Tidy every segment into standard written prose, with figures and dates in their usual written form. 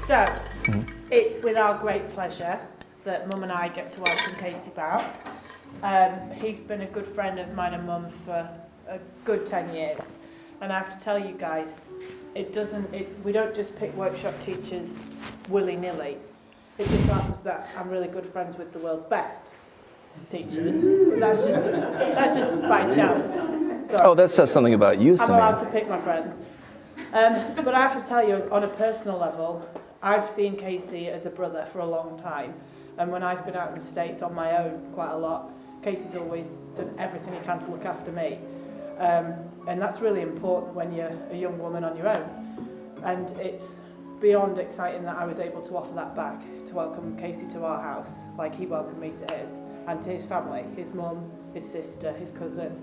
So, it's with our great pleasure that Mum and I get to welcome Casey Bow. He's been a good friend of mine and Mum's for a good 10 years. And I have to tell you guys, we don't just pick workshop teachers willy-nilly. It just happens that I'm really good friends with the world's best teachers. That's just by chance. Sorry. Oh, that says something about you, I'm Samir. allowed to pick my friends. But I have to tell you, on a personal level, I've seen Casey as a brother for a long time. And when I've been out in the States on my own quite a lot, Casey's always done everything he can to look after me. And that's really important when you're a young woman on your own. And it's beyond exciting that I was able to offer that back, to welcome Casey to our house, like he welcomed me to his, and to his family, his mum, his sister, his cousin.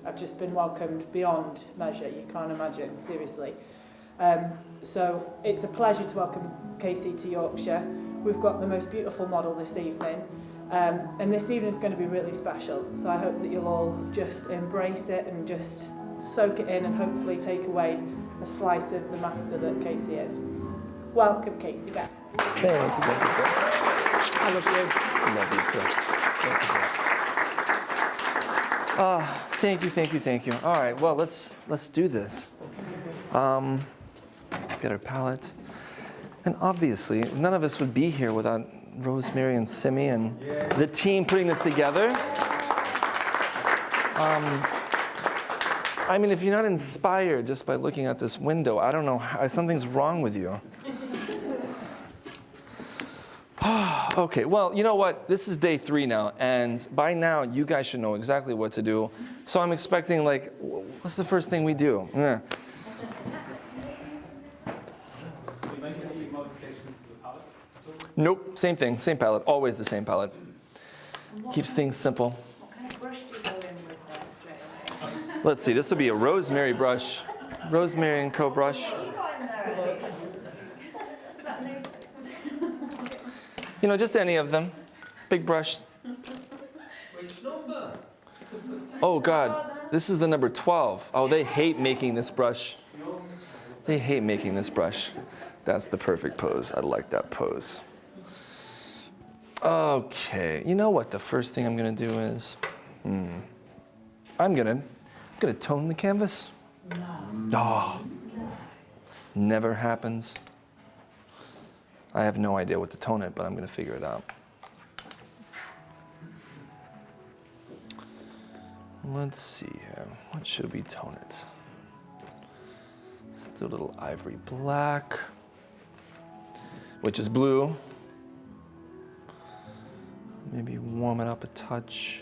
I've just been welcomed beyond measure, you can't imagine, seriously. So it's a pleasure to welcome Casey to Yorkshire. We've got the most beautiful model this evening, and this evening is going to be really special, so I hope that you'll all just embrace it and just soak it in and hopefully take away a slice of the master that Casey is. Welcome, Casey Bow. Thank you. I love you. I love you too. Thank you. All right, well, let's do this. Get our palette. And obviously, none of us would be here without Rosemary and Simi and the team putting this together. I mean, if you're not inspired just by looking at this window, I don't know, something's wrong with you. Okay, well, you know what? This is day 3 now, and by now, you guys should know exactly what to do. So I'm expecting, like, what's the first thing we do? Yeah. Nope, same thing, same palette, always the same palette. Keeps things simple. What kind of brush do you go in with there straight away? Let's see, this will be a Rosemary brush. Rosemary and Co brush. You know, just any of them. Big brush. Which number? Oh God, this is the number 12. Oh, they hate making this brush. They hate making this brush. That's the perfect pose. I like that pose. Okay, you know what the first thing I'm gonna do is, I'm gonna tone the canvas. No. Oh, never happens. I have no idea what to tone it, but I'm gonna figure it out. Let's see here, what should we tone it? Let's do a little ivory black, which is blue. Maybe warm it up a touch.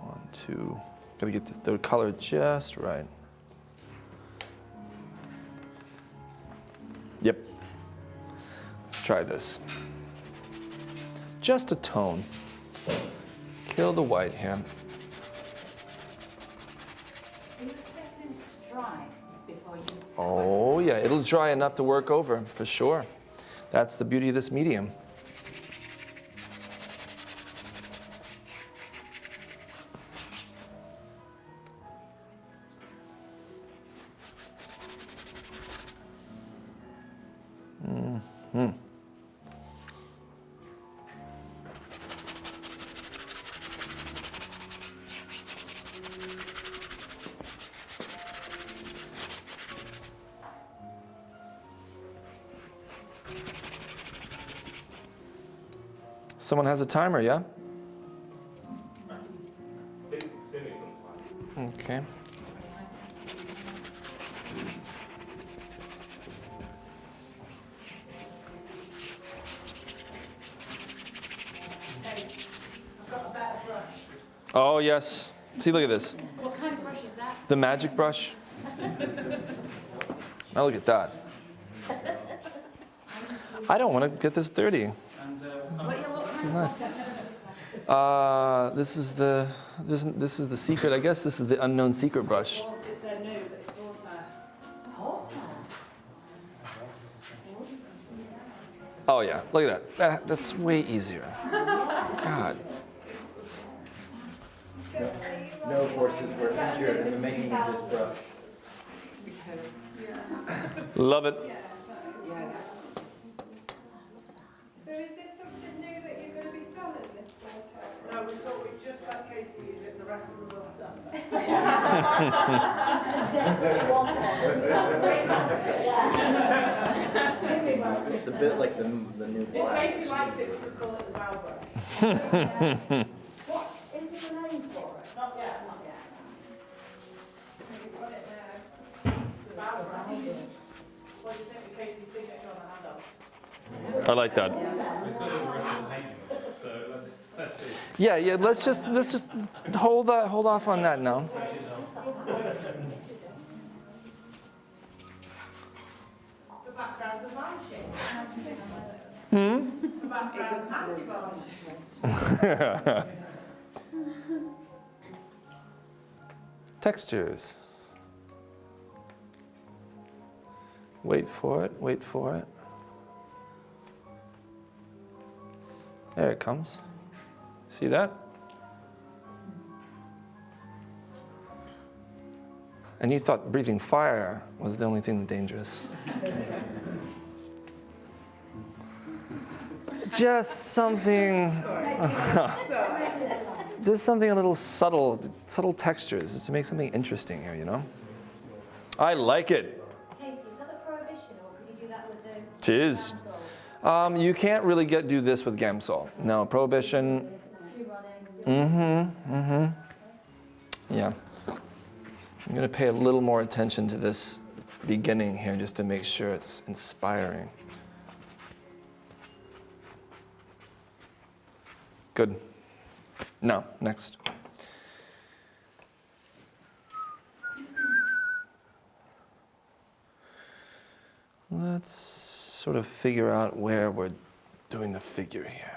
One, two. Gotta get the color just right. Yep. Let's try this. Just a tone. Kill the white here. Are you expecting this to dry before you start? Oh yeah, it'll dry enough to work over, for sure. That's the beauty of this medium. Someone has a timer, yeah? Okay. Oh, yes. See, look at this. What kind of brush is that? The magic brush. Now look at that. I don't want to get this dirty. This is nice. This is the secret. I guess this is the unknown secret brush. They're new, but it's horsehair. Oh yeah, look at that. That's way easier. God. No forces were injured in the making of this brush. Love it. So is this something new that you're going to be selling this first home? No, we thought we'd just let Casey use it and the rest of them will sell. It's a bit like the new If black. Casey likes it, we could call it the bow brush. What, is there a name for it? Not yet. Not yet. You've got it now. The bow brush. What do you think of Casey's signature on the handle? I like that. It's got the rest of the name on it, so let's see. Yeah, yeah. Let's just hold off on that now. The background's a vanishing. Hmm. The background's handy vanishing. Textures. Wait for it. Wait for it. There it comes. See that? And you thought breathing fire was the only thing dangerous. Just something, just something a little subtle textures, just to make something interesting here, you know? I like it. Casey, is that a prohibition or could you do that with the... Tis. You can't really do this with Gamsol. No, prohibition. Yeah. I'm going to pay a little more attention to this beginning here just to make sure it's inspiring. Good. Now, next. Let's sort of figure out where we're doing the figure here.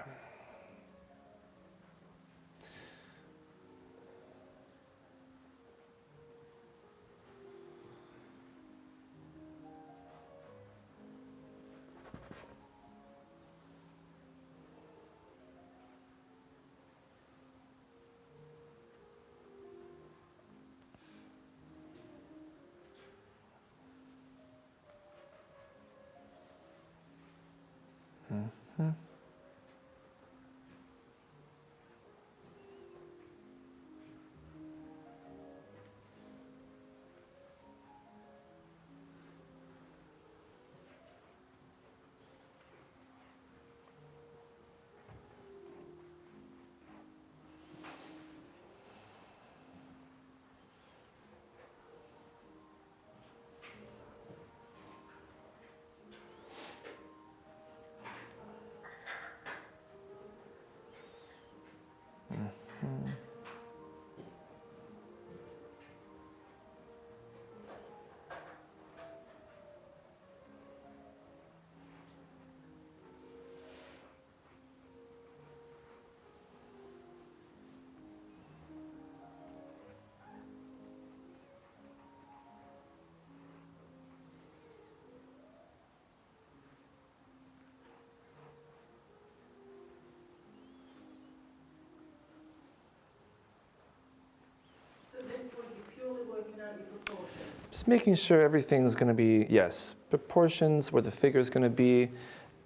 Just making sure everything's going to be, yes, proportions, where the figure is going to be.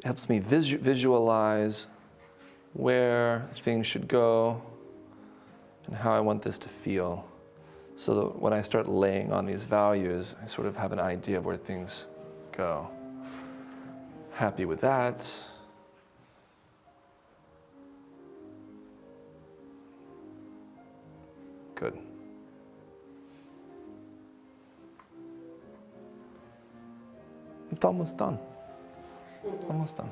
Helps me visualize where things should go and how I want this to feel. So that when I start laying on these values, I sort of have an idea of where things go. Happy with that. Good. It's almost done. Almost done.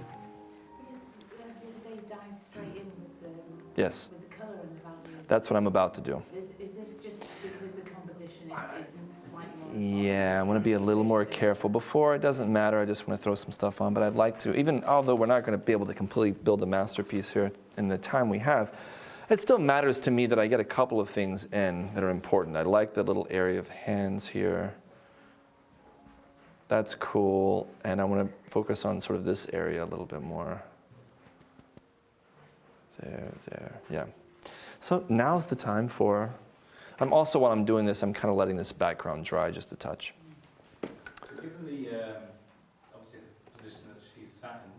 Because the other day dived straight in with Yes, the colour and the values. that's what I'm about to do. Is this just because the composition is slightly more... Yeah, I want to be a little more careful. Before, it doesn't matter. I just want to throw some stuff on. But I'd like to, even although we're not going to be able to completely build a masterpiece here in the time we have, it still matters to me that I get a couple of things in that are important. I like the little area of hands here. That's cool. And I want to focus on sort of this area a little bit more. There, yeah. So now's the time for I'm also, while I'm doing this, I'm kind of letting this background dry just a touch. So given the, obviously the position that she's sat in,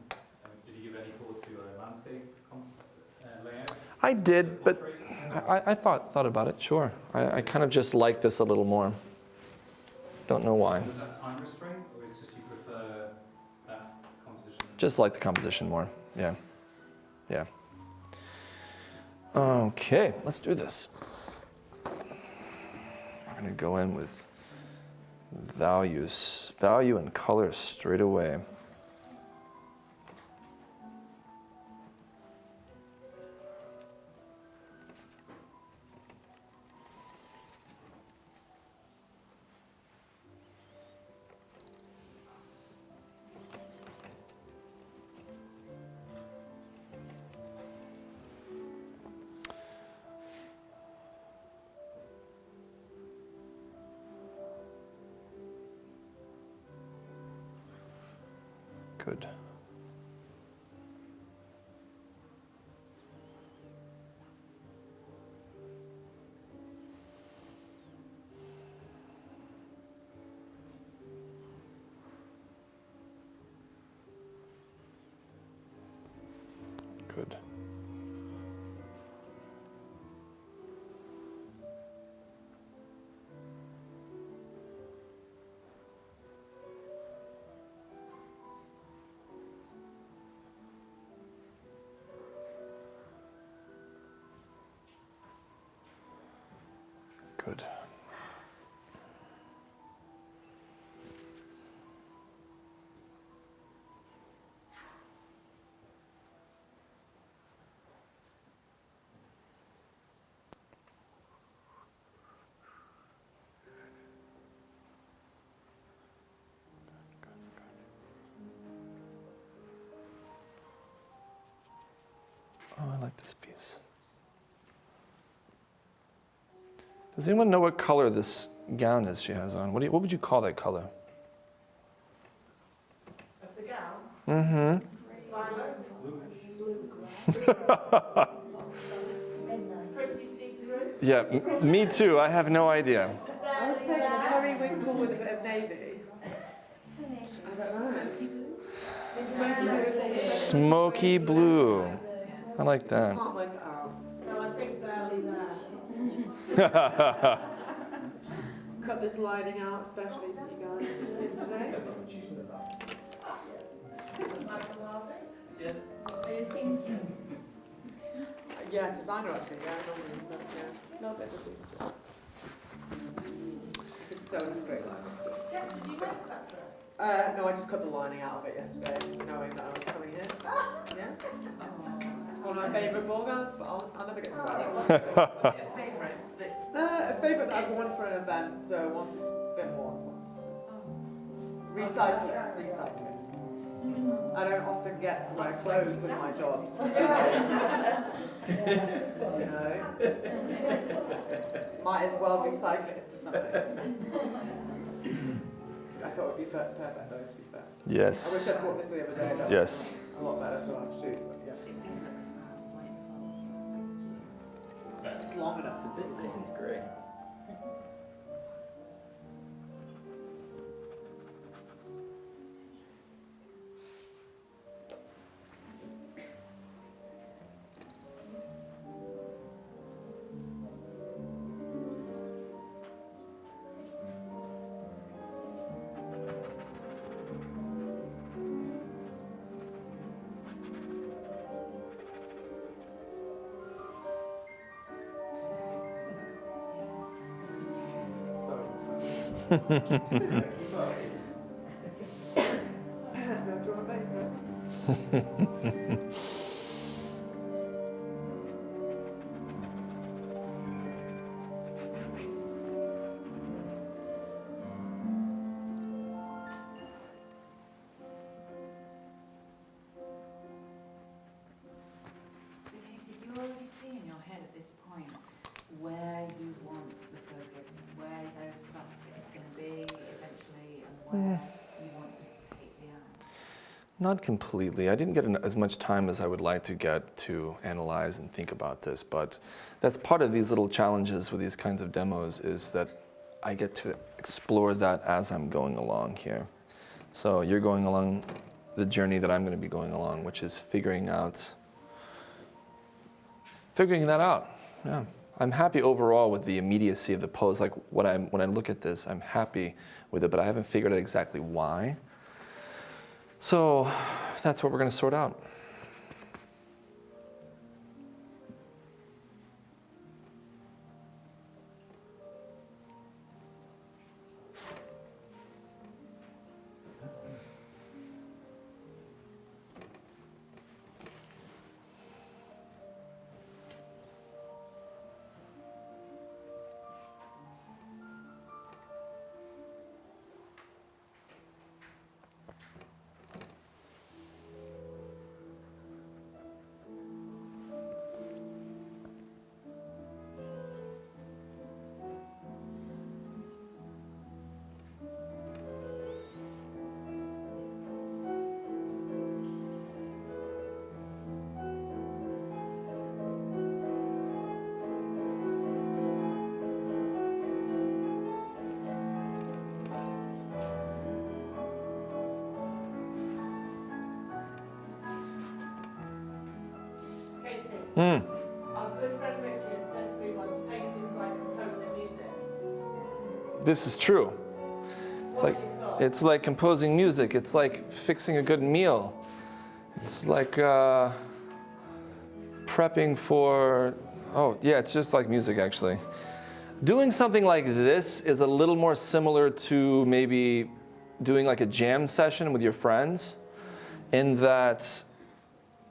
did you give any thought to a landscape layout? I did, but Portrait? I thought about it, sure. I kind of just like this a little more. Don't know why. Was that time restraint, or is it just you prefer that composition? Just like the composition more, yeah. Yeah. Okay, let's do this. I'm gonna go in with value and color straight away. Good. Good. Good. Oh, I like this piece. Does anyone know what color this gown is she has on? What would you call that color? Of the gown? Mm-hmm. Pretty see-through. Yeah, me too. I have no idea. I was thinking a periwinkle with a bit of navy. I don't know. Smoky blue. I like that. Can't work it out. No, I think barely there. Cut this lining out, especially for you guys yesterday. Are you seamstress? Yeah, designer actually, yeah, normally, but yeah, a little bit of seamstress. You could sew in a straight line. So. Yes, did you notice that for us? No, I just cut the lining out of it yesterday, knowing that I was coming here. Yeah. One of my favourite ball gowns, but I'll never get to wear it. A favourite? A favourite that I've worn for an event, so once it's been worn once. Recycling. I don't often get to wear clothes with my jobs, so you know, might as well recycle it into something. I thought it would be perfect though, to be fair. I wish Yes. I'd bought this the other day. That Yes. would be a lot better for our shoot, but yeah. It does look white folds. It's long enough. The bit thing is great. No drum and bass though. So Casey, do you already see in your head at this point where you want the focus, where those subjects going to be eventually, and where you want to take the art? Not completely. I didn't get as much time as I would like to get to analyze and think about this, but that's part of these little challenges with these kinds of demos, is that I get to explore that as I'm going along here. So you're going along the journey that I'm going to be going along, which is figuring that out. Yeah. I'm happy overall with the immediacy of the pose. Like when I look at this, I'm happy with it, but I haven't figured out exactly why. So that's what we're going to sort out. Casey, our good friend Richard said to me once, painting's like composing music. This is true. It's like composing music. It's like fixing a good meal. It's like prepping for, it's just like music actually. Doing something like this is a little more similar to maybe doing like a jam session with your friends, in that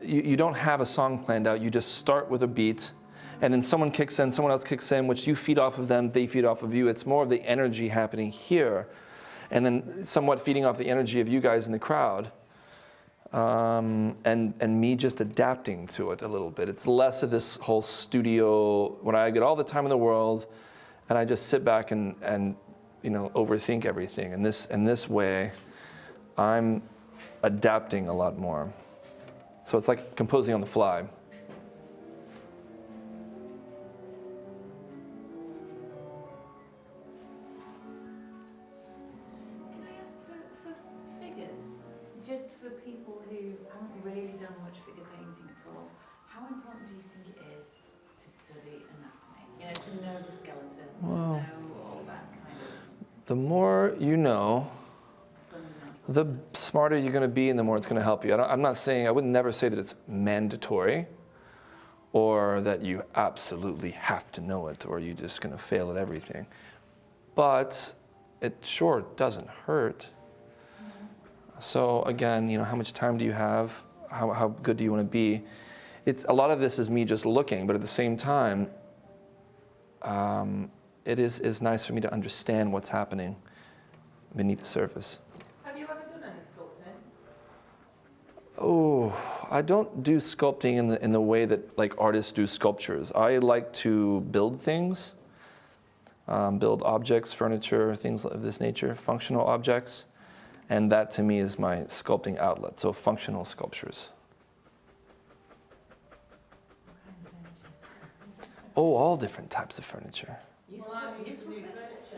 you don't have a song planned out. You just start with a beat, and then someone kicks in, someone else kicks in, which you feed off of them, they feed off of you. It's more of the energy happening here, and then somewhat feeding off the energy of you guys in the crowd, and me just adapting to it a little bit. It's less of this whole studio when I get all the time in the world, and I just sit back and overthink everything. In this way, I'm adapting a lot more. So it's like composing on the fly. Can I ask for figures, just for people who haven't really done much figure painting at all, how important do you think it is to study anatomy? To know the skeleton, to know all that kind of... The more you know, the smarter you're going to be, and the more it's going to help you. I would never say that it's mandatory, or that you absolutely have to know it, or you're just going to fail at everything. But it sure doesn't hurt. So again, how much time do you have? How good do you want to be? A lot of this is me just looking, but at the same time, it is nice for me to understand what's happening beneath the surface. Have you ever done any sculpting? Oh, I don't do sculpting in the way that like artists do sculptures. I like to build things, build objects, furniture, things of this nature, functional objects, and that to me is my sculpting outlet. So functional sculptures. Oh, all different types of furniture.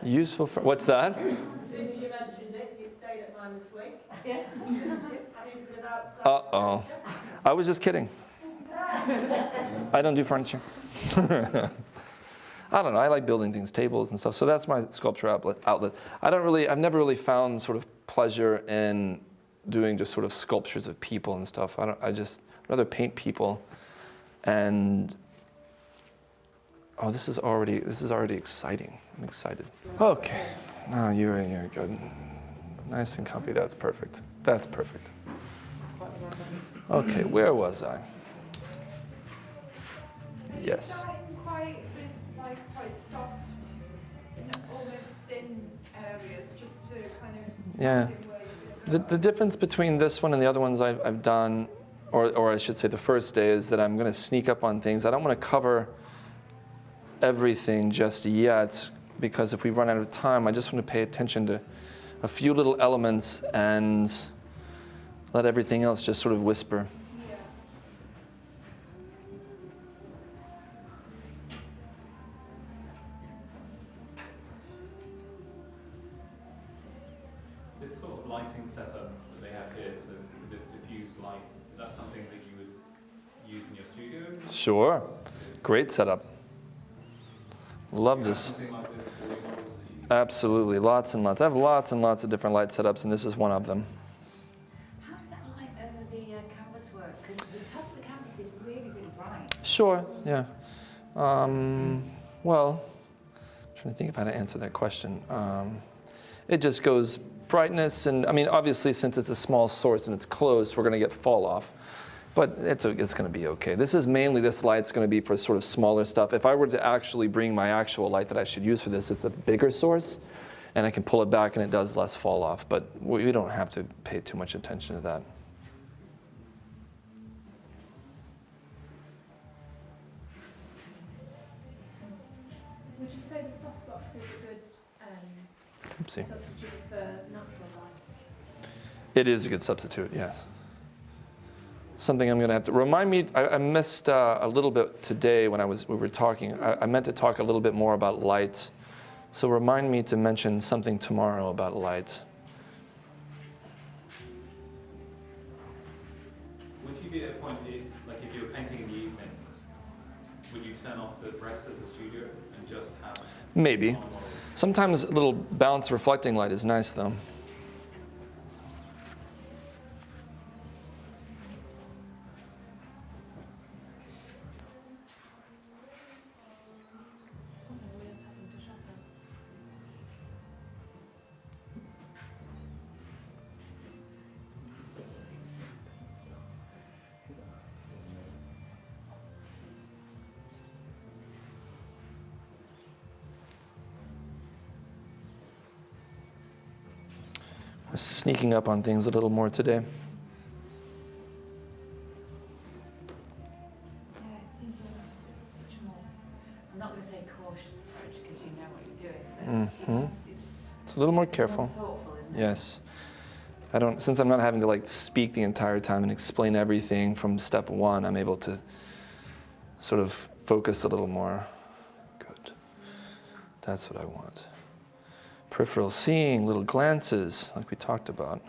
Useful for what's that? As soon as you mentioned it, you stayed at mine this week. Yeah. Uh-oh. I was just kidding. I don't do furniture. I don't know. I like building things, tables and stuff. So that's my sculpture outlet. I've never really found sort of pleasure in doing just sort of sculptures of people and stuff. I'd rather paint people. And this is already exciting. I'm excited. Okay. Oh, you're good. Nice and comfy. That's perfect. That's perfect. Okay, where was I? Yes. Starting quite soft, almost thin areas, just to kind of... Yeah. The difference between this one and the other ones I've done, or I should say the first day, is that I'm going to sneak up on things. I don't want to cover everything just yet, because if we run out of time, I just want to pay attention to a few little elements and Let everything else just sort of whisper. Yeah. This sort of lighting setup that they have here, so with this diffused light, is that something that you would use in your studio? Sure. Great setup. Love Do you have this. something like this for your models that you Absolutely. Lots and lots. I have lots and lots of different light setups, and this is one of them. How does that light over the canvas work? Because the top of the canvas is really, really bright. Sure, yeah. Well, I'm trying to think of how to answer that question. It just goes brightness, and I mean, obviously, since it's a small source and it's close, we're going to get fall off. But it's going to be okay. This light's going to be for sort of smaller stuff. If I were to actually bring my actual light that I should use for this, it's a bigger source, and I can pull it back and it does less fall off. But we don't have to pay too much attention to that. Would you say the softbox is a good Oopsie. substitute for natural light? It is a good substitute, yes. Something I'm going to have to remind me. I missed a little bit today when we were talking. I meant to talk a little bit more about light, so remind me to mention something tomorrow about light. Would you be at a point, like if you were painting in the evening, would you turn off the rest of the studio and just have Maybe. this on model? Sometimes a little balanced reflecting light is nice, though. Something weird's happened to Chopin. Sneaking up on things a little more today. Yeah, it seems almost like it's such a more, I'm not going to say cautious approach because you know what you're doing, but Hmm. it's It's a little more more careful. thoughtful, isn't it? Yes. Since I'm not having to like speak the entire time and explain everything from step one, I'm able to sort of focus a little more. Good. That's what I want. Peripheral seeing, little glances, like we talked about.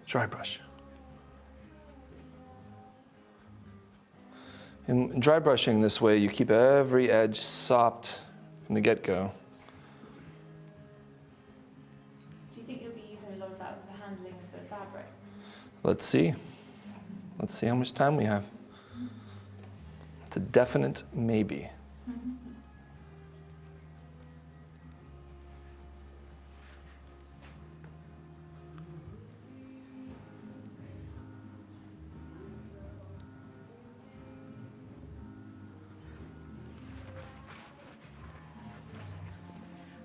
Dry brush. In dry brushing this way, you keep every edge soft from the get-go. Do you think you'll be using a lot of that with the handling of the fabric? Let's see. Let's see how much time we have. It's a definite maybe.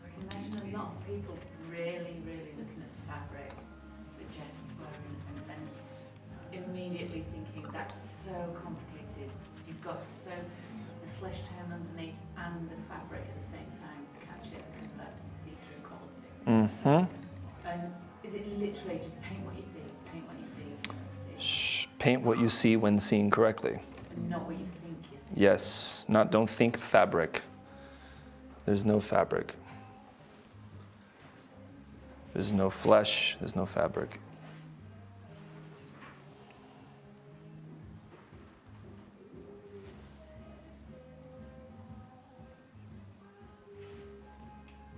I can imagine a lot of people really, really looking at the fabric that Jess is wearing, and immediately thinking that's so complicated. You've got the flesh tone underneath and the fabric at the same time to catch it because of that see-through quality. Mm-hmm. And is it literally just paint what you see, paint what you see, paint what you see, Shh. Paint what you see when seen correctly. and not what you think you see? Yes, don't think fabric. There's no fabric. There's no flesh, there's no fabric.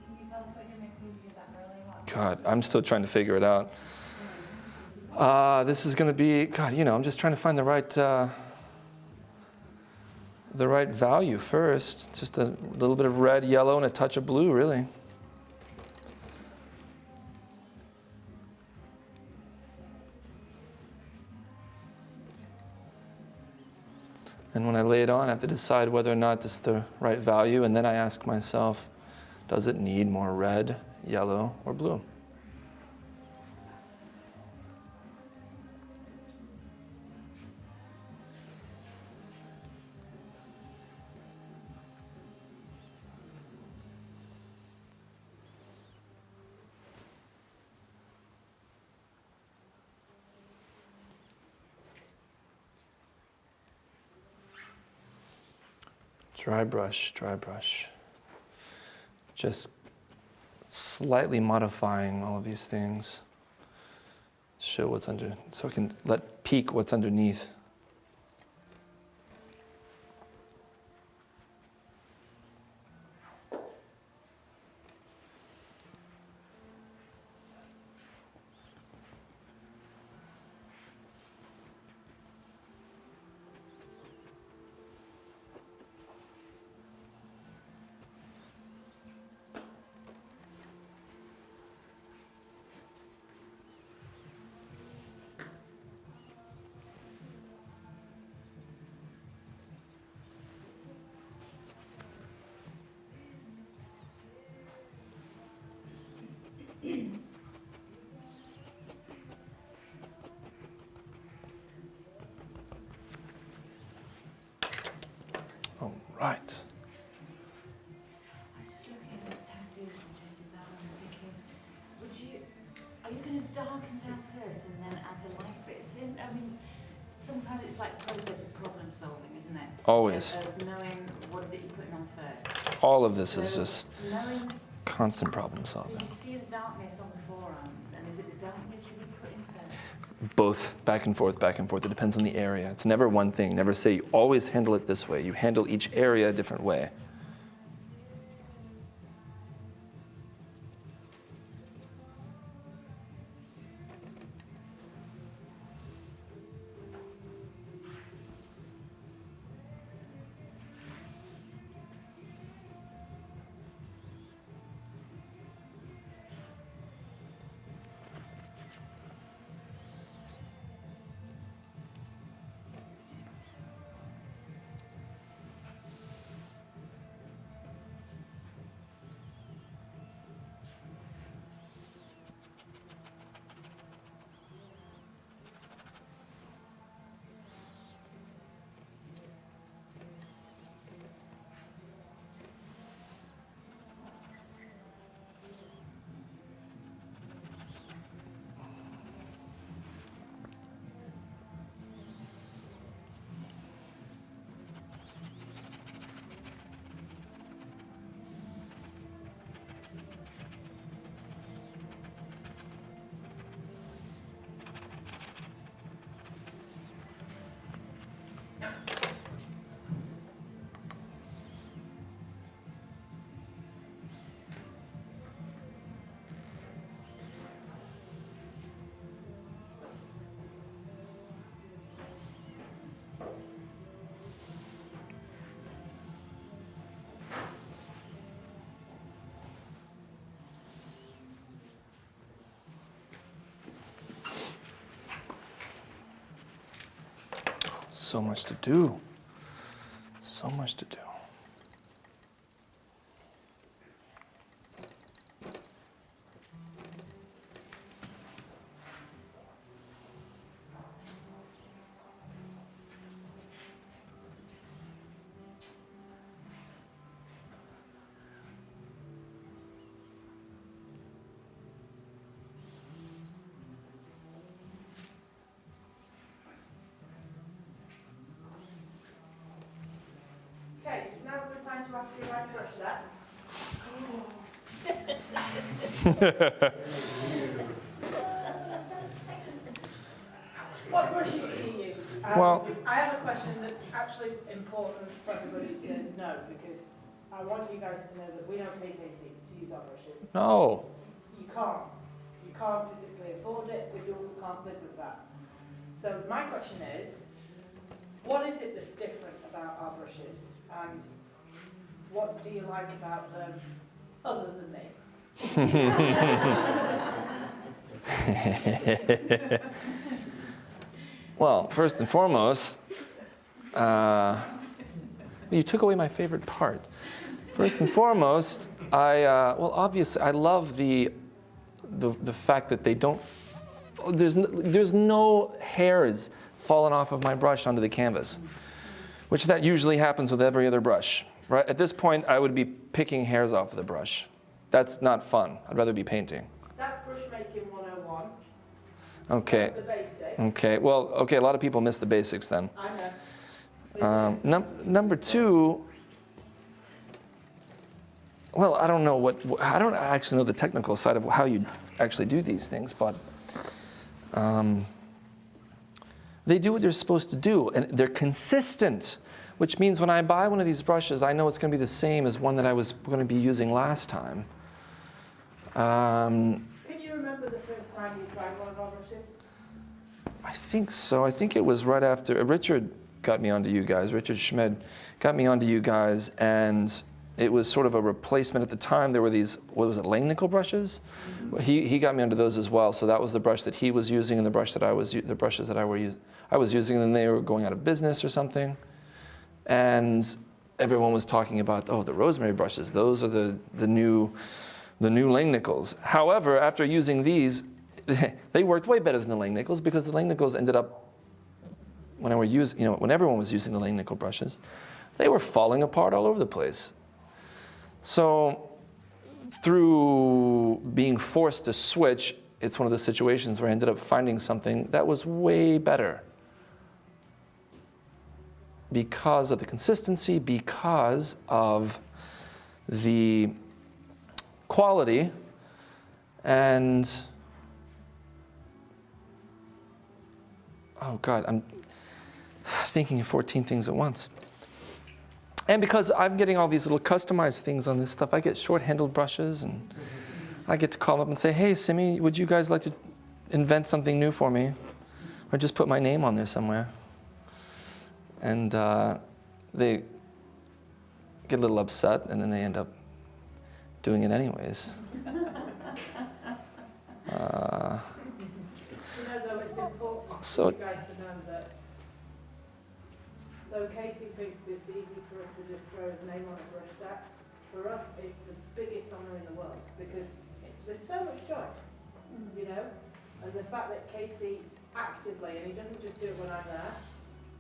Can you tell us what you're mixing to get that really hot? God, I'm still trying to figure it out. This is going to be, God, I'm just trying to find the right value first. Just a little bit of red, yellow, and a touch of blue, really. And when I lay it on, I have to decide whether or not this is the right value, and then I ask myself, does it need more red, yellow, or blue? Dry brush, dry brush. Just slightly modifying all of these things. Show what's under, so I can peek what's underneath. All right. I was just looking at the tattoo from Jesse's arm and thinking, are you going to darken down first and then add the light bits in? I mean, sometimes it's like process of problem solving, isn't it? Always. Of knowing what is it you're putting on first. All of this is So just knowing, constant problem so solving. you see the darkness on the forearms, and is it the darkness you would put in first? Both, back and forth, back and forth. It depends on the area. It's never one thing. Never say you always handle it this way. You handle each area a different way. So much to do. So much to do. to ask you my brush there? What brushes do you use? Well- I have a question that's actually important for everybody to know, because I want you guys to know that we don't pay KC to use our brushes. No. You can't. You can't physically afford it, but you also can't live with that. So my question is, what is it that's different about our brushes, and what do you like about them other than me? Well, first and foremost, you took away my favorite part. First and foremost, obviously, I love the fact that they don't. There's no hairs falling off of my brush onto the canvas, which that usually happens with every other brush. Right at this point, I would be picking hairs off of the brush. That's not fun. I'd rather be painting. That's brush making 101. Okay. That's the basics. Okay. Well, okay. A lot of people miss the basics then. I know. Number two. Well, I don't know I don't actually know the technical side of how you actually do these things, but they do what they're supposed to do, and they're consistent, which means when I buy one of these brushes, I know it's going to be the same as one that I was going to be using last time. Can you remember the first time you tried one of our brushes? I think so. I think it was right after Richard got me onto you guys. Richard Schmid got me onto you guys, and it was sort of a replacement at the time. There were these, what was it, Langnickel brushes? Mm-hmm. He got me onto those as well. So that was the brush that he was using, and the brushes that I was using, and then they were going out of business or something. And everyone was talking about, oh, the rosemary brushes. Those are the new Langnickels. However, after using these, they worked way better than the Langnickels, because the Langnickels ended up, when everyone was using the Langnickel brushes, they were falling apart all over the place. So through being forced to switch, it's one of the situations where I ended up finding something that was way better because of the consistency, because of the quality, and oh God, I'm thinking of 14 things at once. And because I'm getting all these little customized things on this stuff, I get short-handled brushes, and I get to call them up and say, hey, Simi, would you guys like to invent something new for me? Or just put my name on there somewhere. And they get a little upset, and then they end up doing it anyways. You know, though, it's important So- for you guys to know that though Casey thinks it's easy for us to just throw his name on a brush stack, for us it's the biggest honour in the world, because there's so much choice, you know? And the fact that Casey actively, and he doesn't just do it when I'm there,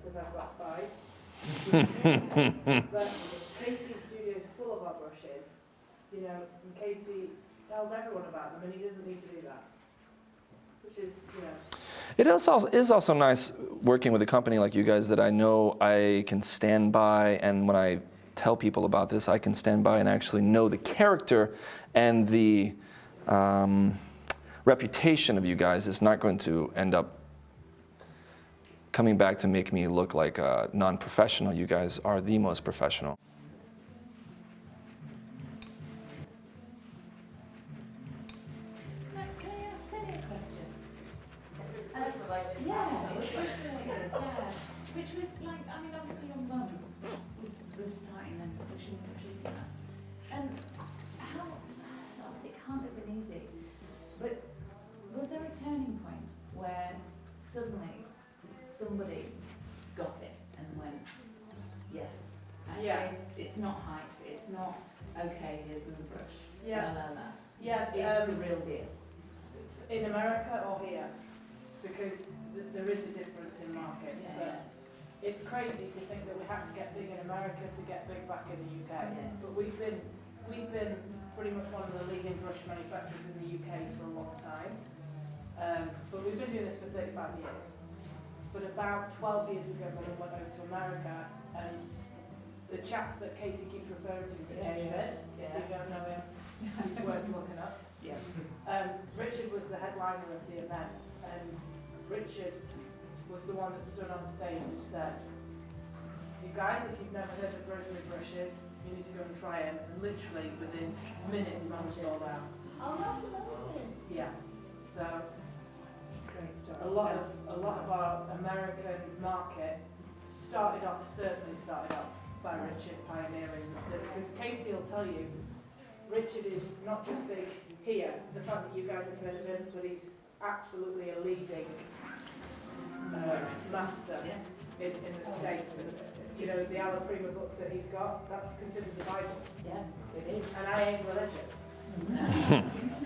because I've got spies, but Casey's studio is full of our brushes, you know, and Casey tells everyone about them, and he doesn't need to do that, which is, you know. It is also nice working with a company like you guys that I know I can stand by, and when I tell people about this, I can stand by and actually know the character and the reputation of you guys is not going to end up coming back to make me look like a non-professional. You guys are the most professional. Can I ask Cindy a question? Which was like, I mean, obviously your mum was starting and pushing that. And how, obviously it can't have been easy, but was there a turning point where suddenly somebody got it and went, yes, actually, Yeah. it's not hype, it's not, okay, here's my brush. Yeah. No. Yeah, It's the real deal. in America or here, because there is a difference in markets, but it's crazy to think that we had to get big in America to get big back in the UK. Yeah. But we've been pretty much one of the leading brush manufacturers in the UK for a long time. But we've been doing this for 35 years. But about 12 years ago, when we went over to America, and the chap that Katie keeps referring to, Richard Schmidt, if you don't know him, he's worth looking up. Yeah. Richard was the headliner of the event, and Richard was the one that stood on stage and said, "You guys, if you've never heard of rosemary brushes, you need to go and try them." And literally within minutes, man was sold out. Oh, that's amazing. Yeah. So It's a great story. a lot of our American market certainly started off by Richard pioneering it, because Casey will tell you, Richard is not just big here, the fact that you guys have heard of him, but he's absolutely a leading master in the States. You know, the Alla Prima book that he's got, that's considered the Bible. Yeah, it is. And I ain't religious.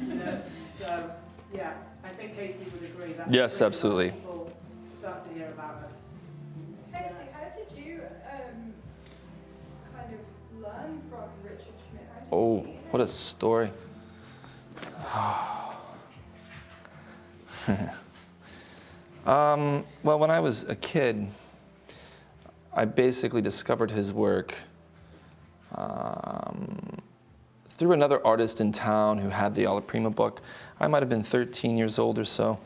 You know, so, yeah, I think Casey would agree. That's Yes, really absolutely. why people start to hear about us. Casey, how did you kind of learn from Richard Schmidt? How did Oh, you meet him? what a story. Well, when I was a kid, I basically discovered his work through another artist in town who had the Alla Prima book. I might have been 13 years old or so,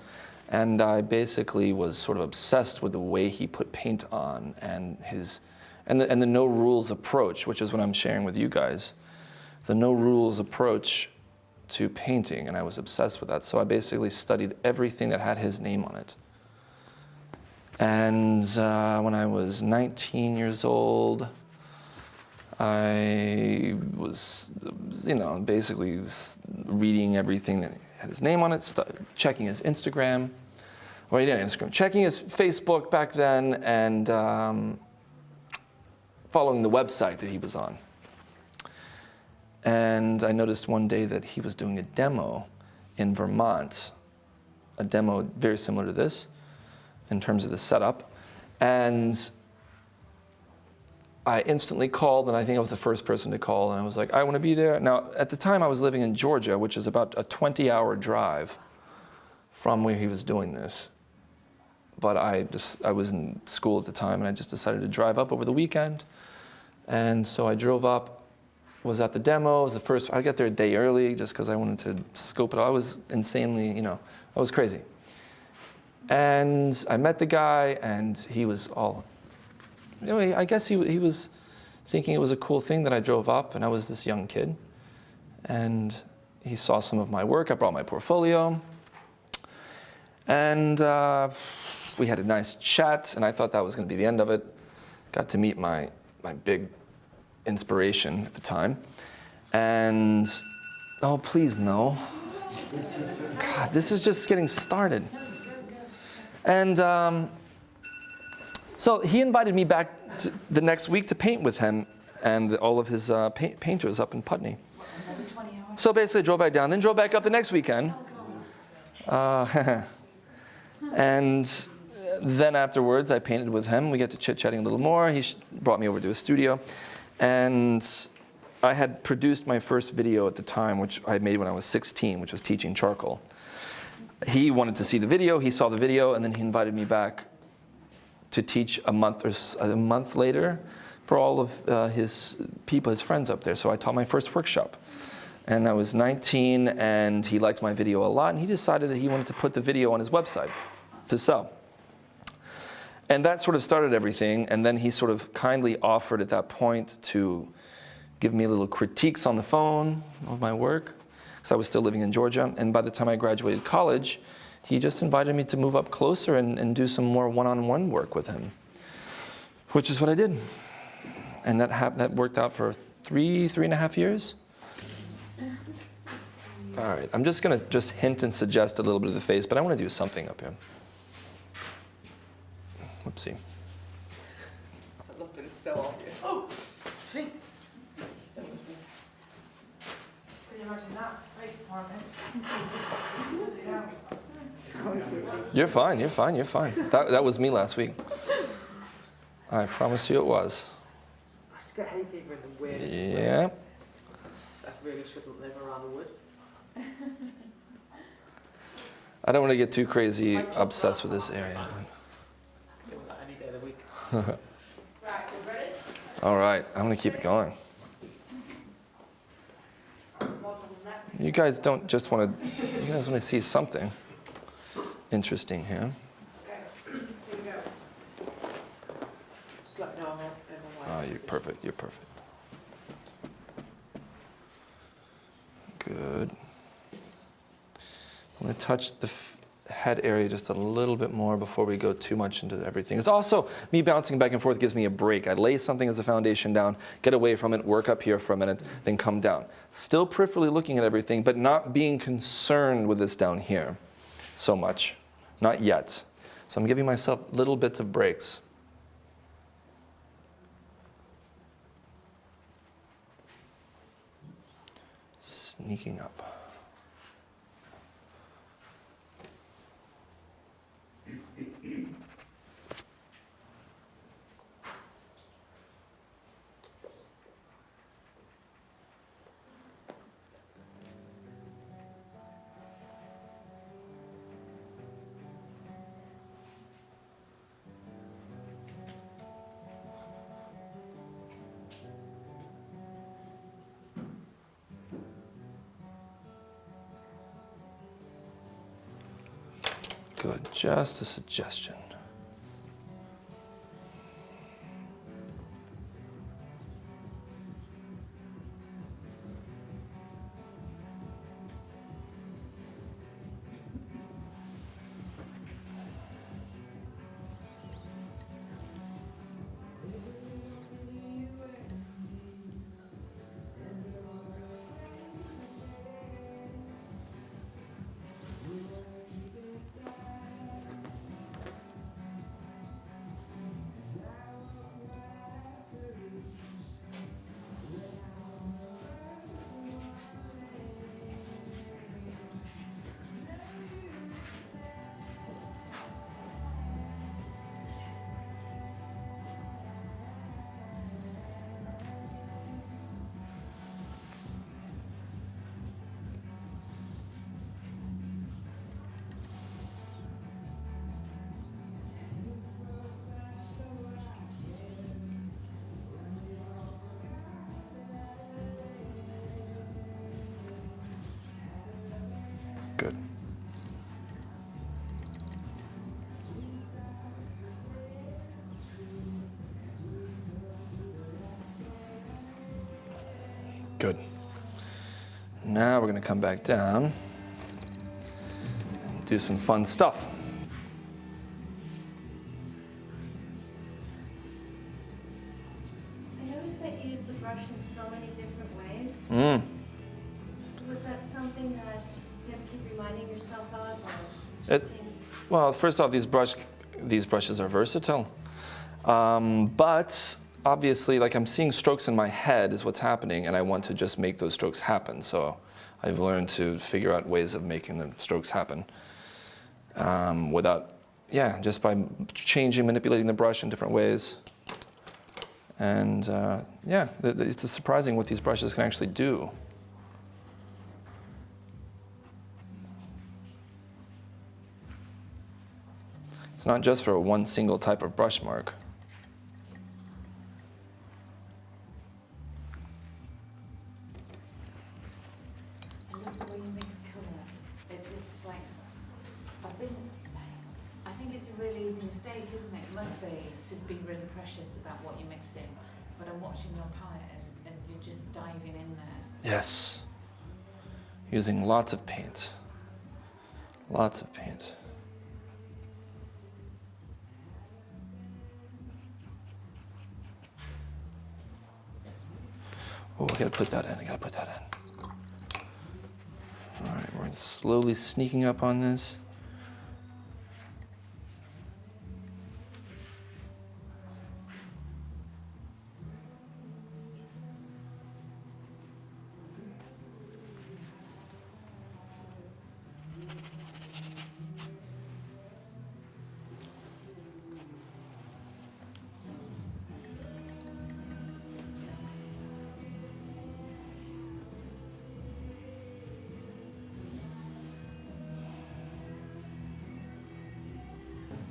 and I basically was sort of obsessed with the way he put paint on and the no rules approach, which is what I'm sharing with you guys. The no rules approach to painting, and I was obsessed with that. So I basically studied everything that had his name on it. And when I was 19 years old, I was, basically reading everything that had his name on it, checking his Instagram, or he didn't have Instagram, checking his Facebook back then, and following the website that he was on. And I noticed one day that he was doing a demo in Vermont, a demo very similar to this in terms of the setup. And I instantly called, and I think I was the first person to call, and I was like, I want to be there. Now, at the time I was living in Georgia, which is about a 20-hour drive from where he was doing this. But I was in school at the time, and I just decided to drive up over the weekend. And so I drove up, was at the demo. It was the first, I got there a day early just because I wanted to scope it out. I was insanely, I was crazy. And I met the guy, and he was all, I guess he was thinking it was a cool thing that I drove up, and I was this young kid. And he saw some of my work. I brought my portfolio. And we had a nice chat, and I thought that was going to be the end of it. Got to meet my big inspiration at the time. And, oh, please, no. God, this is just getting started. And so he invited me back the next week to paint with him and all of his painters up in Putney. Another 20 hours. So basically I drove back down, then drove back up the next weekend. And then afterwards I painted with him. We got to chit-chatting a little more. He brought me over to his studio. And I had produced my first video at the time, which I made when I was 16, which was teaching charcoal. He wanted to see the video, he saw the video, and then he invited me back to teach a month later for all of his people, his friends up there. So I taught my first workshop. And I was 19, and he liked my video a lot, and he decided that he wanted to put the video on his website to sell. And that sort of started everything, and then he sort of kindly offered at that point to give me little critiques on the phone of my work, because I was still living in Georgia. And by the time I graduated college, he just invited me to move up closer and do some more one-on-one work with him, which is what I did. And that worked out for 3.5 years. All right, I'm just going to hint and suggest a little bit of the face, but I want to do something up here. Whoopsie. I love that it's so obvious. Oh, Jesus. So much more. Can you imagine that face planting? You're fine, you're fine, you're fine. That was me last week. I promise you it was. I just get hay fever in the weirdest Yeah. places. I really shouldn't live around the woods. I don't want to get too crazy obsessed with this area. Doing that any day of the week. Right, we ready? All right, I'm gonna keep it going. You guys don't just want to, you guys want to see something interesting here. Okay, here we go. Just let me know in the Oh, way. you're perfect, you're perfect. Good. I'm gonna touch the head area just a little bit more before we go too much into everything. It's also, me bouncing back and forth gives me a break. I lay something as a foundation down, get away from it, work up here for a minute, then come down. Still peripherally looking at everything, but not being concerned with this down here so much. Not yet. So I'm giving myself little bits of breaks. Sneaking up. Good, just a suggestion. Good. Good. Now we're going to come back down and do some fun stuff. I noticed that you use the brush in so many different ways. Mm. Was that something that you have to keep reminding yourself of? Or It- Well, first off, these brushes are versatile. But obviously, like I'm seeing strokes in my head is what's happening, and I want to just make those strokes happen. So I've learned to figure out ways of making the strokes happen without, just by changing, manipulating the brush in different ways. And it's surprising what these brushes can actually do. It's not just for one single type of brush mark. I love the way you mix colour. It's just like, I think it's a really easy mistake, isn't it? It must be, to be really precious about what you're mixing. But I'm watching your palette and you're just diving in there. Yes. Using lots of paint. Lots of paint. Oh, I gotta put that in. All right, we're slowly sneaking up on this.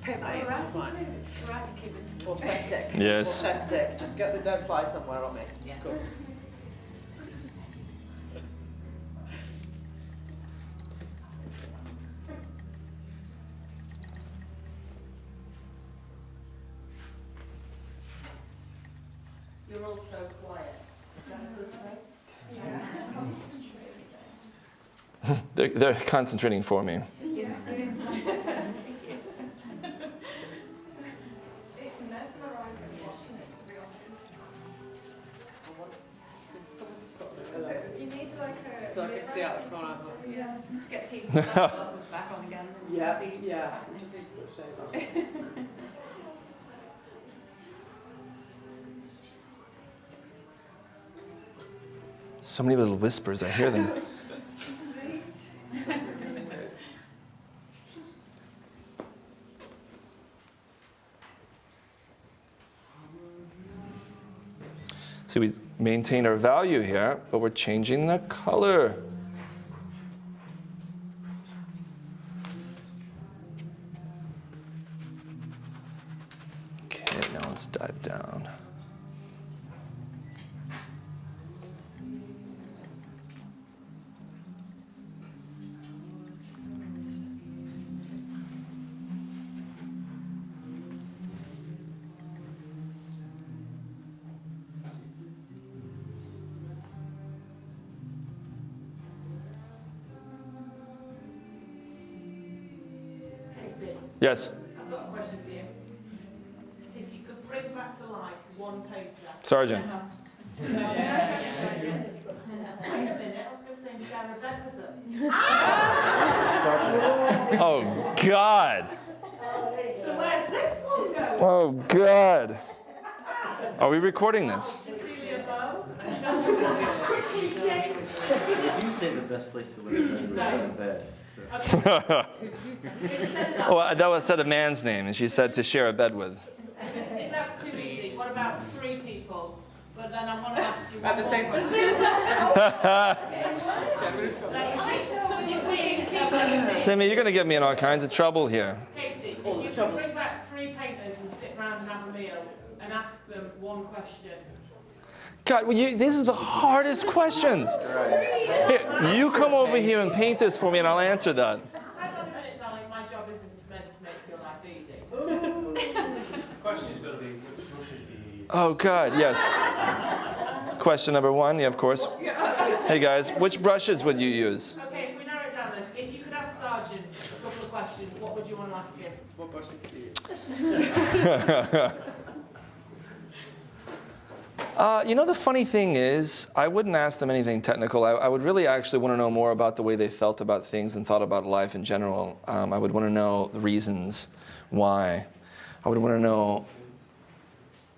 Paint that in, that's fine. Eradicated. Authentic. Yes. Authentic. Just get the don't fly somewhere on me. Yeah. Cool. You're all so quiet. Is that a good trait? They're concentrating for me. It's mesmerising watching it, to be honest. Someone just put a You need like a just so I can see out the corner. Yeah. To get the pieces of glasses back on again. Yeah, See what's yeah. happening. Just needs to put shade on. So many little whispers, I hear them. See, we maintain our value here, but we're changing the color. Okay, now let's dive down. Casey, Yes, I've got a question for you. If you could bring back to life one painter. Sergeant. Wait a minute, I was going to say share a bed with them. Oh, God. So where's this one going? Oh, God. Are we recording this? Cecilia Bow? Did you say the best place to live is in bed? So. Oh, that was said a man's name, and she said to share a bed with. If that's too easy, what about 3 people? But then I want to ask you At the same time. Simi, you're going to get me in all kinds of trouble here. Casey, if you could bring back 3 painters and sit around and have a meal and ask them one question. God, well, this is the hardest questions. Here, you come over here and paint this for me, and I'll answer that. Hang on a minute, darling, my job isn't meant to make your life easy. The question's got to be which brushes do you use? Oh, God, yes. Question number 1, yeah, of course. Hey, guys, which brushes would you use? Okay, if we narrow it down then, if you could ask Sergeant a couple of questions, what would you want to ask him? What brush do you use? The funny thing is, I wouldn't ask them anything technical. I would really actually want to know more about the way they felt about things and thought about life in general. I would want to know the reasons why. I would want to know.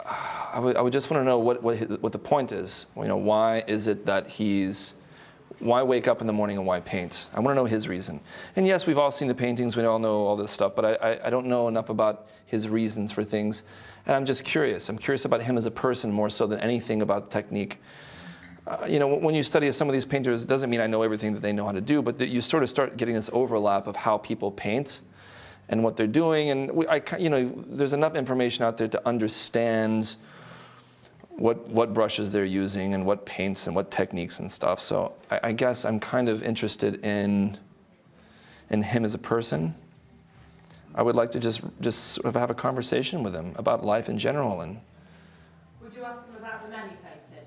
I would just want to know what the point is. Why is it that why wake up in the morning and why paint? I want to know his reason. And yes, we've all seen the paintings. We all know all this stuff, but I don't know enough about his reasons for things. And I'm just curious. I'm curious about him as a person more so than anything about technique. When you study some of these painters, it doesn't mean I know everything that they know how to do, but that you sort of start getting this overlap of how people paint and what they're doing. And there's enough information out there to understand what brushes they're using and what paints and what techniques and stuff. So I guess I'm kind of interested in him as a person. I would like to just sort of have a conversation with him about life in general. And Would you ask him about the men he painted?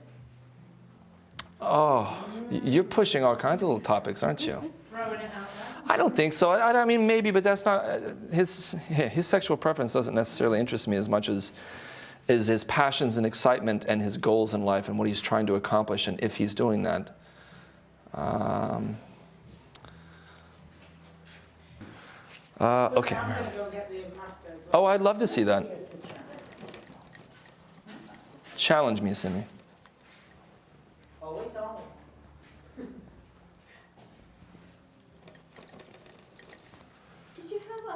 oh, you're pushing all kinds of little topics, aren't you? Throwing it out there? I don't think so. I mean, maybe, but that's not his sexual preference doesn't necessarily interest me as much as his passions and excitement and his goals in life and what he's trying to accomplish and if he's doing that. Okay. I'm going to go get the impasto. Oh, I'd love to see that. Challenge me, Simi. Always on. Did you have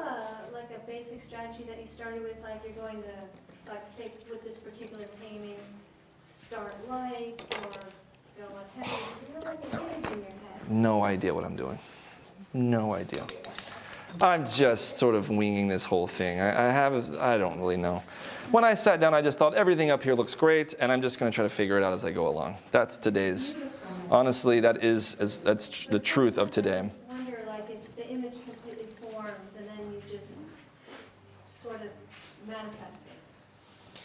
a basic strategy that you started with, like you're going to, like say with this particular painting, start light or go on heavy? You know, like an image in your head. No idea what I'm doing. No idea. I'm just sort of winging this whole thing. I don't really know. When I sat down, I just thought everything up here looks great, and I'm just going to try to figure it out as I go along. That's today's. Honestly, that's the truth of today. I wonder, like, if the image completely forms and then you just sort of manifest it.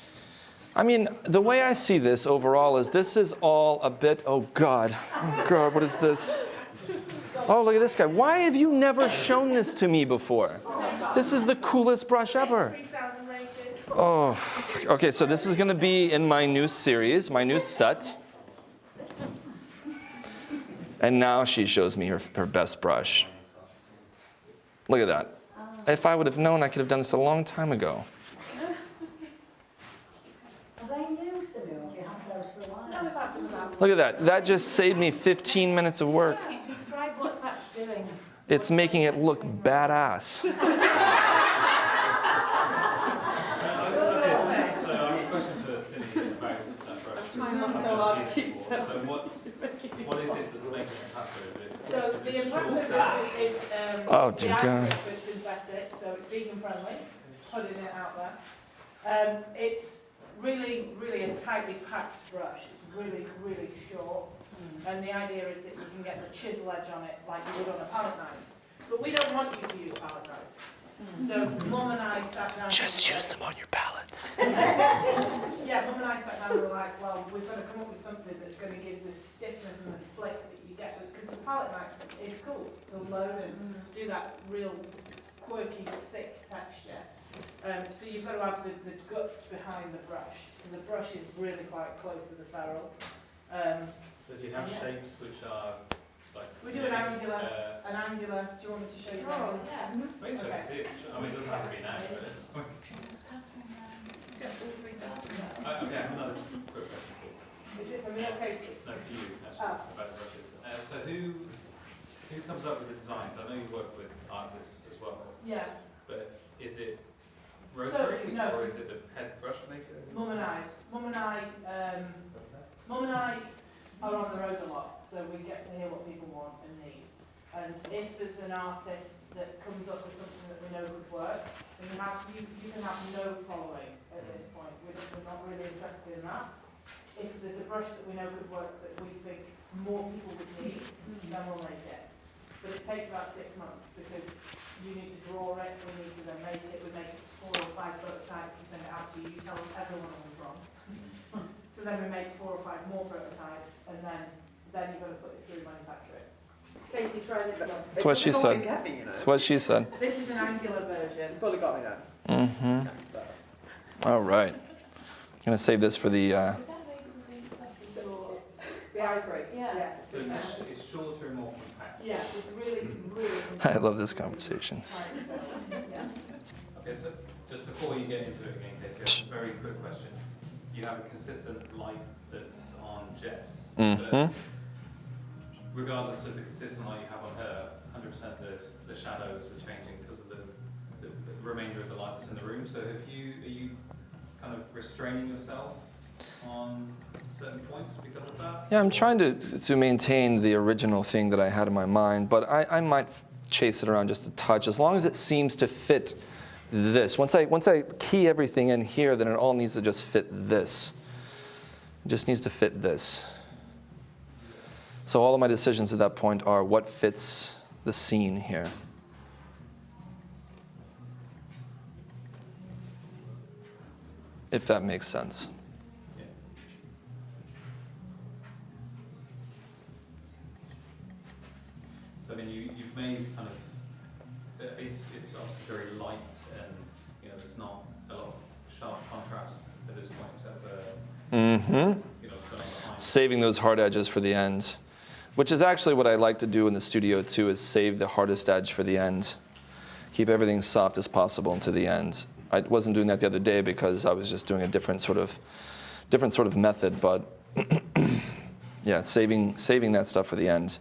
I mean, the way I see this overall is this is all a bit, oh God, what is this? Oh, look at this guy. Why have you never shown this to me before? This is the coolest brush ever. Oh, okay, so this is going to be in my new series, my new set. And now she shows me her best brush. Look at that. If I would have known, I could have done this a long time ago. Look at that. That just saved me 15 minutes of work. Describe what that's doing. It's making it look badass. So I have a question for Cindy about that brush. So what is it that's making it passive? So the impassive is Oh, dear the God. acrylic, so it's synthetic, so it's vegan friendly, putting it out there. It's really, really a tightly packed brush. It's really, really short. And the idea is that you can get the chisel edge on it like you would on a palette knife. But we don't want you to use palette knives. So Mum and I sat down. Just use them on your palettes. Yeah, Mum and I sat down and were like, well, we've got to come up with something that's going to give the stiffness and the flick that you get with, because the palette knife is cool to load and do that real quirky, thick texture. So you've got to have the guts behind the brush. So the brush is really quite close to the ferrule. So do you have shapes which are like? We do an angular. An angular. Do you want me to show you? Oh, an yeah. I'm interested to see it. I mean, it doesn't have to be now, but. Okay, I have another quick question for you. Is it for me or Casey? No, for you, actually, about the brushes. So who comes up with the designs? I know you work with artists as well, Yeah. but is it Rosemary no. or is it the head brush maker? Mum and I are on the road a lot, so we get to hear what people want and need. And if there's an artist that comes up with something that we know could work, then you can have no following at this point. We're not really interested in that. If there's a brush that we know could work that we think more people would need, then we'll make it. But it takes about 6 months because you need to draw it, we need to then make it, we make 4 or 5 prototypes, we send it out to you, you tell everyone what's wrong. So then we make 4 or 5 more prototypes, and then you've got to put it through manufacturing. Casey, try this one. That's what she said. That's what she said. This is an angular version. You fully got me now. Mm-hmm. That's better. All right. I'm going to save this for the... Is that label stuff? The ivory. Yeah. So it's shorter and more compact. Yeah, it's really, really. I love this conversation. Yeah. Okay, so just before you get into it again, Casey, I have a very quick question. You have a consistent light that's on Jess. Mm-hmm. Regardless of the consistent light you have on her, 100% the shadows are changing because of the remainder of the light that's in the room. So are you kind of restraining yourself on certain points because of that? Yeah, I'm trying to maintain the original thing that I had in my mind, but I might chase it around just a touch, as long as it seems to fit this. Once I key everything in here, then it all needs to just fit this. It just needs to fit this. So all of my decisions at that point are what fits the scene here. If that makes sense. Yeah. So I mean, you've made kind of, it's obviously very light and, you know, there's not a lot of sharp contrast at this point except for, Mm-hmm. you know, what's going on behind. Saving those hard edges for the end, which is actually what I like to do in the studio too, is save the hardest edge for the end. Keep everything soft as possible until the end. I wasn't doing that the other day because I was just doing a different sort of method, but yeah, saving that stuff for the end.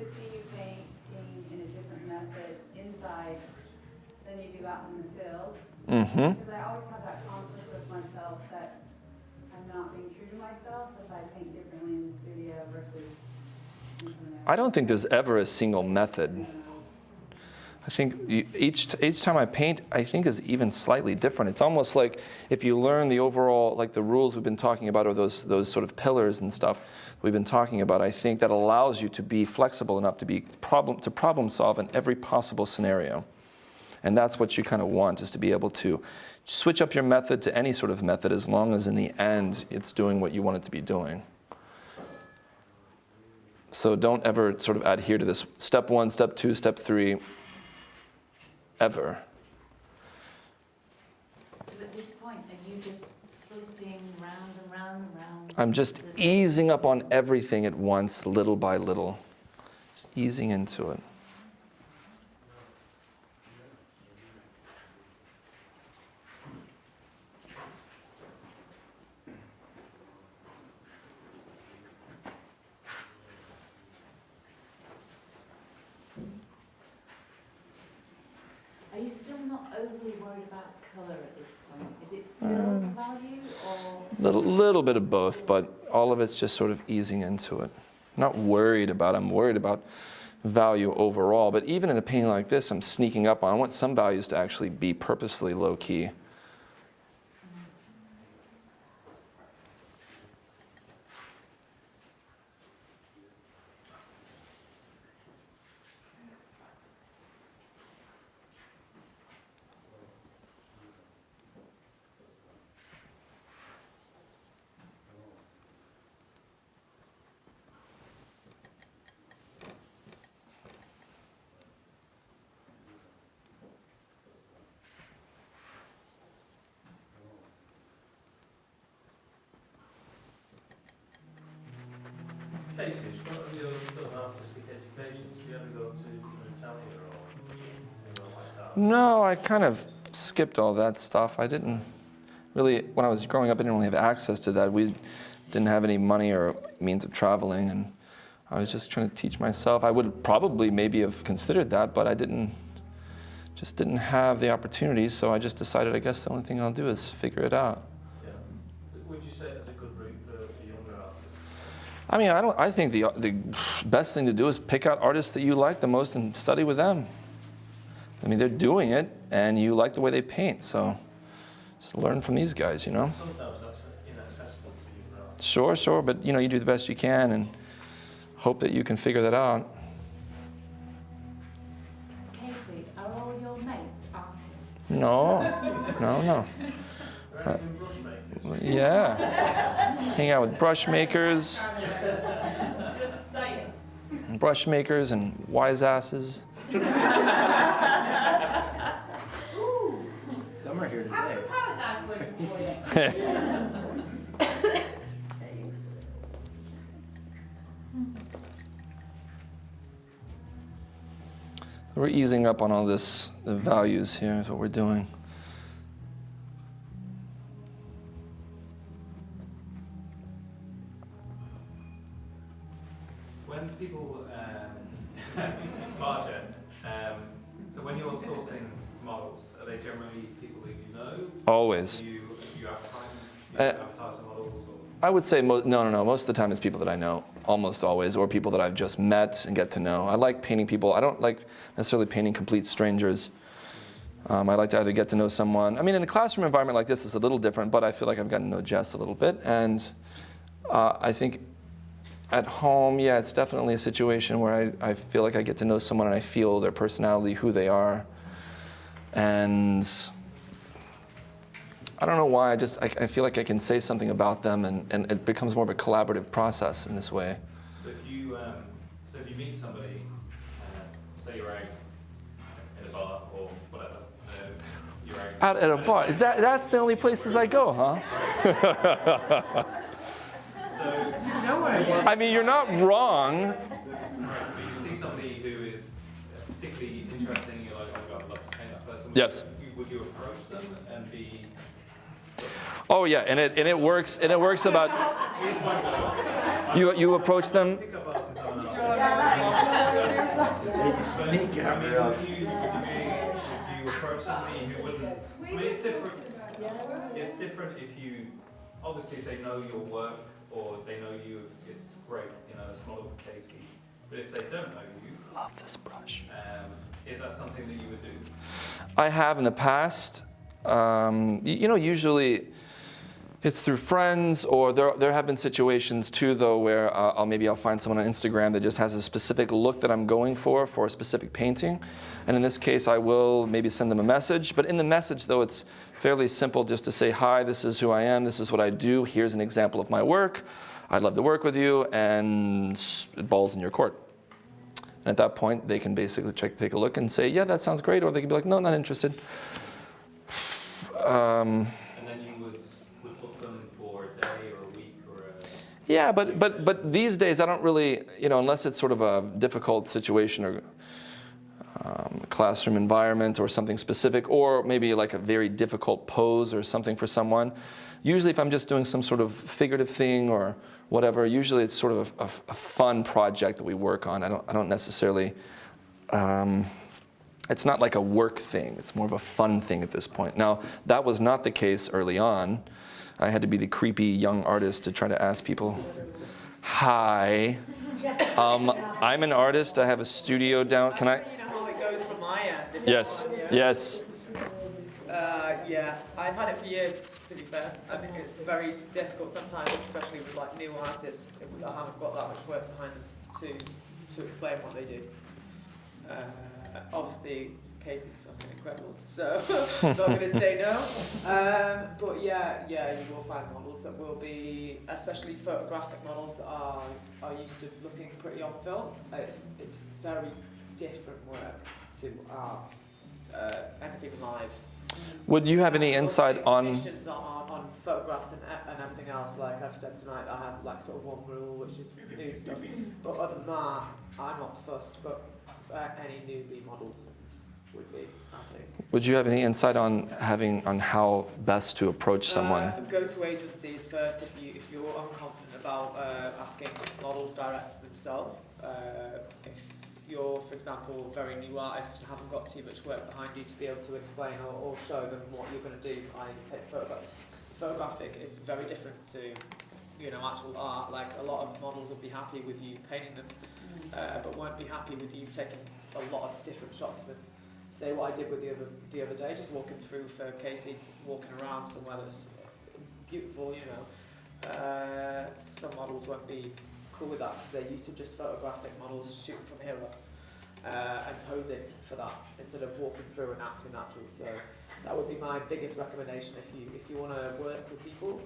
to see you painting in a different method inside than you do out in the field. Mm-hmm. Because I always have that conflict with myself that I'm not being true to myself if I paint differently in the studio versus in the I don't think there's ever a single method. I think each time I paint, I think is even slightly different. It's almost like if you learn the overall, like the rules we've been talking about, or those sort of pillars and stuff we've been talking about, I think that allows you to be flexible enough to problem solve in every possible scenario. And that's what you kind of want, is to be able to switch up your method to any sort of method, as long as in the end it's doing what you want it to be doing. So don't ever sort of adhere to this step 1, step 2, step 3, ever. So at this point, are you just flitting round and round and round? I'm just easing up on everything at once, little by little. Just easing into it. Are you still not overly worried about colour at this point? Is it still value or? Little bit of both, but all of it's just sort of easing into it. Not worried about it. I'm worried about value overall, but even in a painting like this, I'm sneaking up on. I want some values to actually be purposefully low key. Casey, what are your sort of artistic educations? Do you ever go to Italia or anything like that? No, I kind of skipped all that stuff. I didn't really, when I was growing up, I didn't really have access to that. We didn't have any money or means of traveling, and I was just trying to teach myself. I would probably maybe have considered that, but I just didn't have the opportunity, so I just decided, I guess the only thing I'll do is figure it out. Yeah. Would you say it's a good route for younger artists? I mean, I think the best thing to do is pick out artists that you like the most and study with them. I mean, they're doing it, and you like the way they paint, so just learn from these guys, you know? Sometimes that's inaccessible to younger artists. Sure, but you know, you do the best you can and hope that you can figure that out. Casey, are all your mates artists? No. Right, doing brush making? Yeah. Hang out with brush makers. Brush makers and wise asses. Some are here today. We're easing up on all this, the values here is what we're doing. When people, Barges, so when you're sourcing models, are they generally people that you know? Always. Do you advertise the models? Or? I would say, no. Most of the time it's people that I know, almost always, or people that I've just met and get to know. I like painting people. I don't like necessarily painting complete strangers. I like to either get to know someone. I mean, in a classroom environment like this, it's a little different, but I feel like I've gotten to know Jess a little bit. And I think at home, yeah, it's definitely a situation where I feel like I get to know someone and I feel their personality, who they are. And I don't know why, I feel like I can say something about them, and it becomes more of a collaborative process in this way. So if you meet somebody, say you're out in a bar or whatever, you're out Out at a bar, that's the only places I go, huh? I mean, you're not wrong. Right, but you see somebody who is particularly interesting, you're like, oh God, I'd love to paint that person. Yes. Would you approach them and be? Oh yeah, and it works about you approach them. Pickup artists are not. But, I mean, would you approach somebody who wouldn't? I mean, it's different. It's different if you, obviously, if they know your work or they know you, it's great. You know, it's model for Casey. But if they don't know you, Love this brush. is that something that you would do? I have in the past. You know, usually it's through friends, or there have been situations too, though, where I'll find someone on Instagram that just has a specific look that I'm going for a specific painting. And in this case, I will maybe send them a message. But in the message, though, it's fairly simple just to say, hi, this is who I am, this is what I do, here's an example of my work. I'd love to work with you, and ball's in your court. And at that point, they can basically take a look and say, yeah, that sounds great, or they can be like, no, not interested. And then you would book them for a day or a week or a... Yeah, but these days I don't really, you know, unless it's sort of a difficult situation or classroom environment or something specific, or maybe like a very difficult pose or something for someone. Usually if I'm just doing some sort of figurative thing or whatever, usually it's sort of a fun project that we work on. I don't necessarily, it's not like a work thing. It's more of a fun thing at this point. Now, that was not the case early on. I had to be the creepy young artist to try to ask people, hi, I'm an artist. I have a studio down. Can I? You know how it goes from my end. if Yes, you want, yeah? yes. Yeah, I've had it for years, to be fair. I think it's very difficult sometimes, especially with like new artists that haven't got that much work behind them to explain what they do. Obviously, Casey's fucking incredible, so I'm not going to say no. But yeah, you will find models that will be, especially photographic models that are used to looking pretty on film. It's very different work to anything live. Would you have any insight on? On photographs and everything else, like I've said tonight, I have like sort of one rule, which is nude stuff. But other than that, I'm not fussed. But any newbie models would be, I think. Would you have any insight on how best to approach someone? Go to agencies first if you're unconfident about asking models direct themselves. If you're, for example, a very new artist and haven't got too much work behind you to be able to explain or show them what you're going to do, take photograph. Because photographic is very different to, you know, actual art. Like a lot of models will be happy with you painting them, but won't be happy with you taking a lot of different shots of them. Say what I did with the other day, just walking through for Casey, walking around somewhere that's beautiful, you know. Some models won't be cool with that because they're used to just photographic models shooting from here up and posing for that instead of walking through and acting natural. So that would be my biggest recommendation if you want to work with people.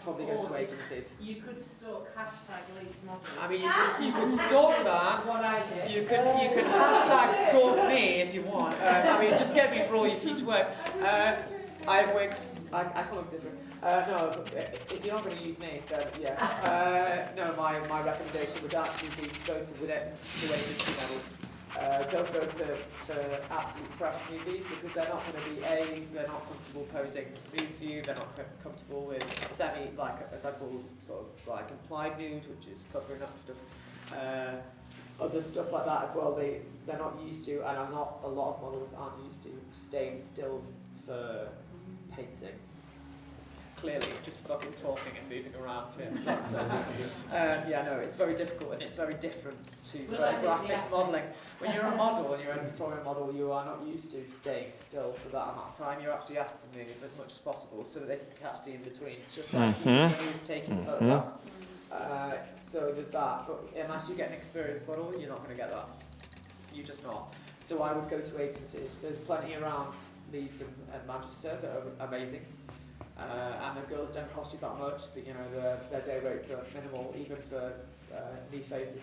Probably go to agencies. You could stalk hashtag Leeds models. I mean, you could stalk that. What I did. You could hashtag stalk me if you want. I mean, just get me for all your future work. I have wigs. I can look different. No, if you're not going to use me, then yeah. No, my recommendation would actually be go to agency models. Don't go to absolute fresh newbies because they're not going to be they're not comfortable posing nude view. They're not comfortable with as I call sort of like implied nude, which is covering up stuff. Other stuff like that as well. They're not used to, and a lot of models aren't used to staying still for painting. Clearly, just fucking talking and moving around for sex. It's very difficult and it's very different to photographic modelling. When you're a model and you're an editorial model, you are not used to staying still for that amount of time. You're actually asked to move as much as possible so that they can catch the in-between. It's just like when who's taking photographs. So there's that. But unless you get an experienced model, you're not going to get that. You're just not. So I would go to agencies. There's plenty around Leeds and Manchester that are amazing. And the girls don't cost you that much. Their day rates are minimal, even for new faces.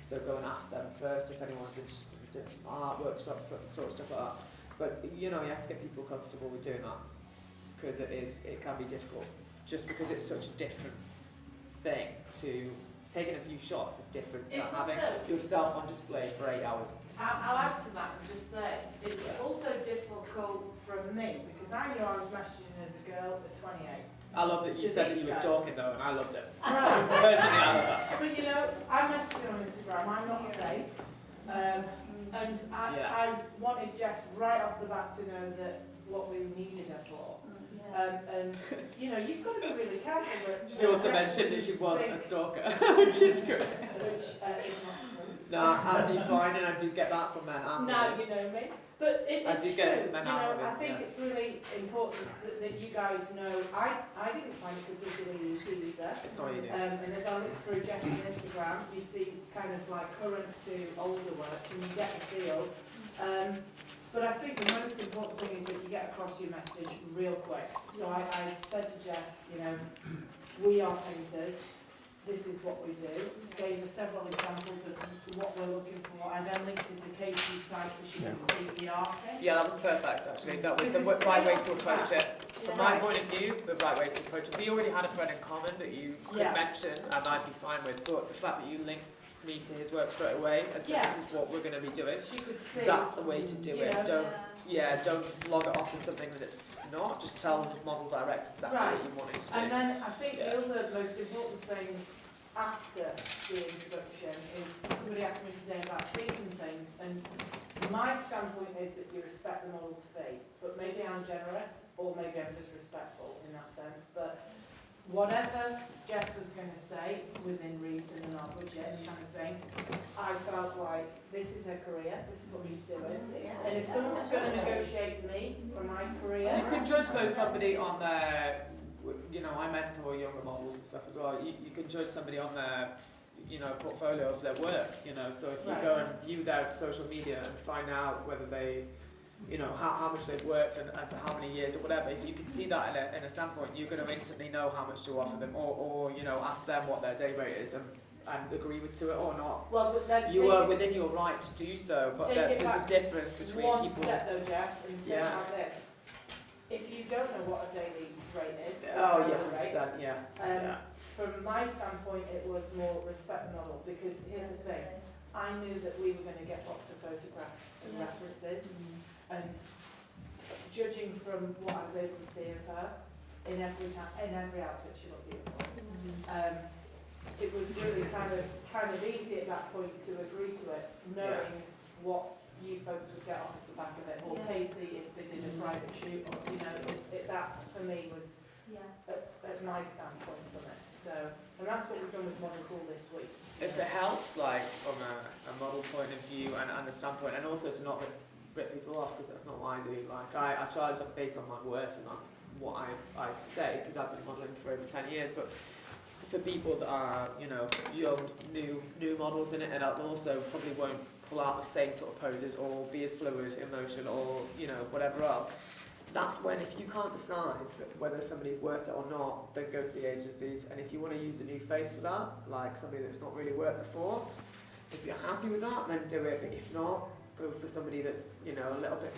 So go and ask them first if anyone's interested in doing some art workshops, sort of stuff like that. But you have to get people comfortable with doing that because it can be difficult. Just because it's such a different thing to taking a few shots is different to having yourself on display for 8 hours. I'll add to that and just say it's also difficult for me because I knew I was messaging as a girl at 28. I love that you said that you were stalking though, and I loved it. Right. Personally, I love that. But I message on Instagram. I'm not a face. And I wanted Jess right off the bat to know that what we needed her for. And you know, you've got to be really careful that. She also mentioned that she wasn't a stalker, which is great. Which is not true. No, absolutely fine, and I do get that from men and Now women. you know me. But I it's do true. get it from men You and know, women, I think yeah. it's really important that you guys know. I didn't find it particularly easy either. It's not easy. And as I look through Jess's Instagram, you see kind of like current to older work, and you get the feel. But I think the most important thing is that you get across your message real quick. So I said to Jess, you know, we are painters. This is what we do. Gave her several examples of what we're looking for, and then linked it to Katie's site so she can see the artist. Yeah, that was perfect actually. That was the right way to approach it. From my point of view, the right way to approach it. We already had a friend in common that you could mention and I'd be fine with, but the fact that you linked me to his work straight away and said this is what we're going to be doing, She could see. that's the way to do it. Yeah. Don't log it off as something that it's not. Just tell the model direct exactly what you want it to do. And then I think the other most important thing after the introduction is somebody asked me today about fees and things, and my standpoint is that you respect the model's fee, but maybe I'm generous or maybe I'm just respectful in that sense. But whatever Jess was going to say within reason and our budget kind of thing, I felt like this is her career, this is what she's doing. And if someone's going to negotiate me for my career, You can judge though somebody on their, you know, I mentor younger models and stuff as well. You can judge somebody on their, you know, portfolio of their work, you know. So if you go and view their social media and find out whether they, you know, how much they've worked and for how many years or whatever, if you can see that in a standpoint, you're going to instantly know how much to offer them, or you know, ask them what their day rate is and agree to it or not. well, but then You are within your right to do so, but Take it there's a back difference between one people. step though, Jess, and think Yeah. like this. If you don't know what a daily rate is, Oh or yeah, hourly rate, 100%, yeah. from my standpoint, it was more respect the model, because here's the thing, I knew that we were going to get lots of photographs and references, and judging from what I was able to see of her, in every outfit she looked beautiful. It was really kind of easy at that point to agree to it, knowing what you folks would get off the back of it, or Casey if they did a private shoot, or you know, that for me was at my standpoint from it. So, and that's what we've done with Model Cool this week. If it helps, like from a model point of view and a standpoint, and also to not rip people off, because that's not what I do. Like I charge based on my worth, and that's what I say, because I've been modelling for over 10 years. But for people that are, you know, young, new models in it, and also probably won't pull out the same sort of poses or be as fluid in motion or, you know, whatever else. That's when, if you can't decide whether somebody's worth it or not, then go to the agencies. And if you want to use a new face for that, like somebody that's not really worked before, if you're happy with that, then do it. But if not, go for somebody that's, you know, a little bit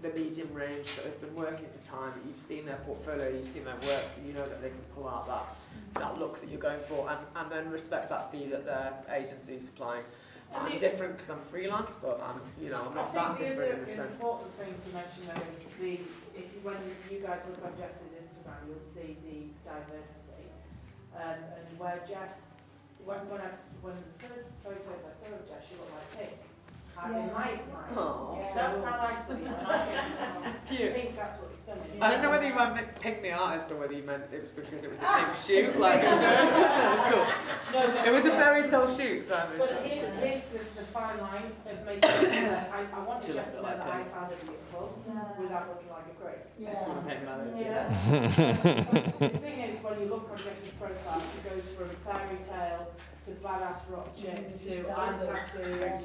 the medium range, that has been working for time, that you've seen their portfolio, you've seen their work, you know that they can pull out that look that you're going for, and then respect that fee that their agency is supplying. I'm different because I'm freelance, but I'm not that different in a sense. The important thing to mention though is when you guys look on Jess's Instagram, you'll see the diversity, and where Jess, when the first photos I saw of Jess, she looked like pink. In my mind, that's how I see it. And I think pink's absolutely stunning. I don't know whether you meant Pink the artist or whether you meant it was because it was a pink shoot. Like it was cool. No, it was a fairy tale shoot, so but here's the fine line of making sure that I want to just know that I found it beautiful without looking like a creep. Just want to paint that out. The thing is, when you look on Jess's profile, it goes from fairy tale to badass rock chick to I'm tattooed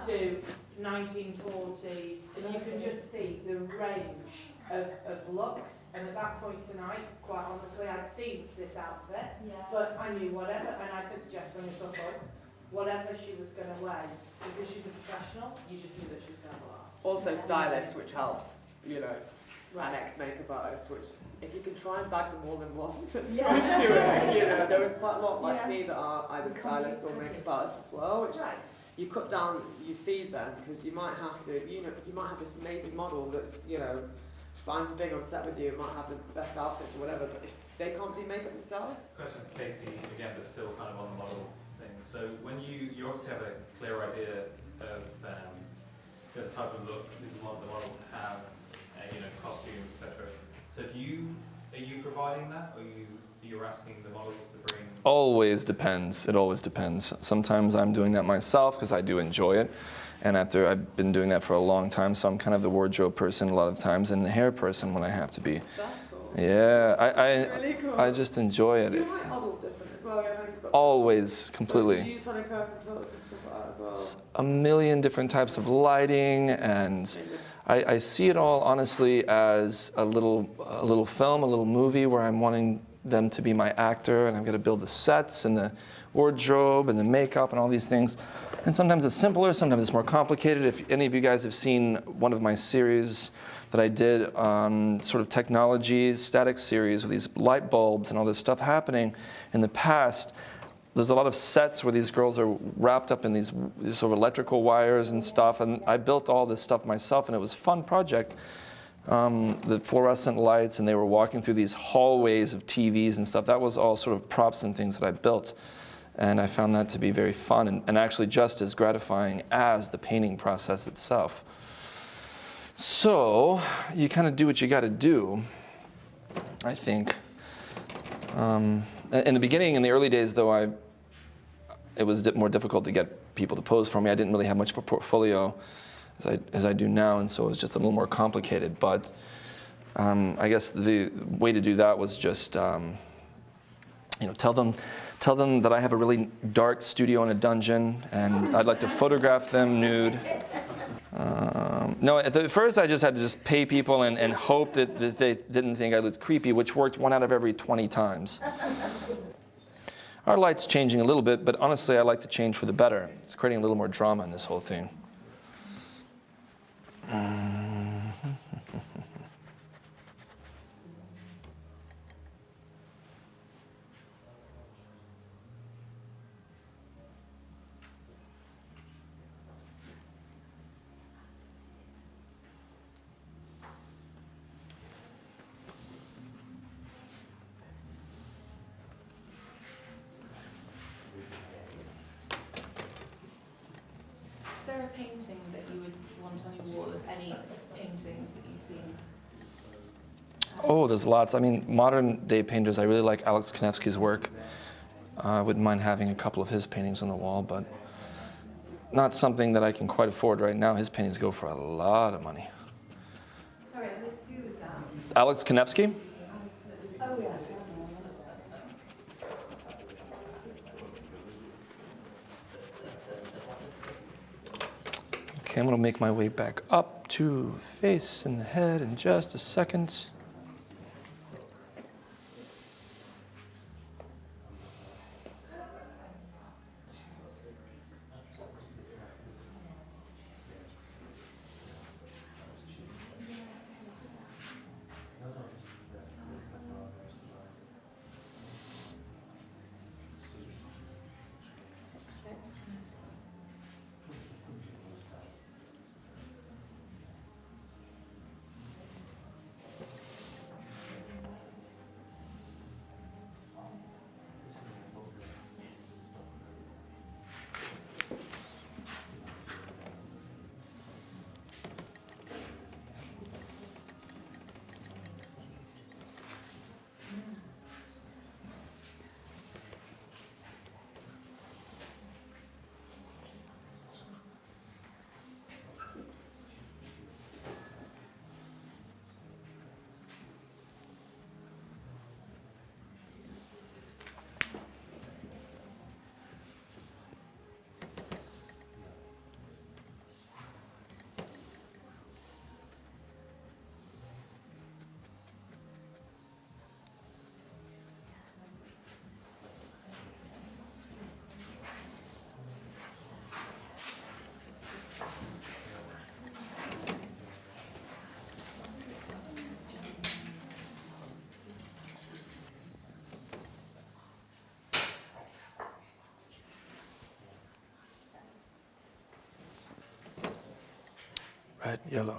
to 1940s, and you can just see the range of looks. And at that point tonight, quite honestly, I'd seen this outfit, but I knew whatever, and I said to Jess, bring this up, whatever she was going to wear, because she's a professional, you just knew that she was going to laugh. Also stylist, which helps, you know, an ex-makeup artist, which if you can try and bag them all in one, try and do it. You know, there is quite a lot like me that are either stylists or makeup artists as well, which you cut down your fees then, because you might have to, you might have this amazing model that's, you know, fine for being on set with you, might have the best outfits or whatever, but if they can't do makeup themselves. Question for Casey again, but still kind of on the model thing. So when you obviously have a clear idea of the type of look that you want the model to have, you know, costume, etc. So are you providing that, or you're asking the models to bring? Always depends. It always depends. Sometimes I'm doing that myself because I do enjoy it. And after I've been doing that for a long time, so I'm kind of the wardrobe person a lot of times and the hair person when I have to be. That's cool. Yeah, That's really cool. I just enjoy Do you it. like models different as well? Yeah, I know you've got- Always, completely. So do you use Honey Curtain clothes and stuff like that as well? A million different types of lighting, and Amazing. I see it all honestly as a little film, a little movie where I'm wanting them to be my actor, and I've got to build the sets and the wardrobe and the makeup and all these things. And sometimes it's simpler, sometimes it's more complicated. If any of you guys have seen one of my series that I did on sort of technology, static series with these light bulbs and all this stuff happening in the past, there's a lot of sets where these girls are wrapped up in these sort of electrical wires and stuff, and I built all this stuff myself, and it was a fun project. The fluorescent lights, and they were walking through these hallways of TVs and stuff. That was all sort of props and things that I built. And I found that to be very fun and actually just as gratifying as the painting process itself. So you kind of do what you got to do, I think. In the beginning, in the early days, though, it was more difficult to get people to pose for me. I didn't really have much of a portfolio as I do now, and so it was just a little more complicated. But I guess the way to do that was just, tell them that I have a really dark studio in a dungeon, and I'd like to photograph them nude. No, at first I just had to just pay people and hope that they didn't think I looked creepy, which worked 1 out of every 20 times. Our light's changing a little bit, but honestly I like to change for the better. It's creating a little more drama in this whole thing. Is there a painting that you would want on your wall, of any paintings that you've seen? Oh, there's lots. I mean, modern day painters, I really like Alex Kanevsky's work. I wouldn't mind having a couple of his paintings on the wall, but not something that I can quite afford right now. His paintings go for a lot of money. Sorry, who is that? Alex Kanevsky? Oh, yes. Okay, I'm going to make my way back up to the face and the head in just a second.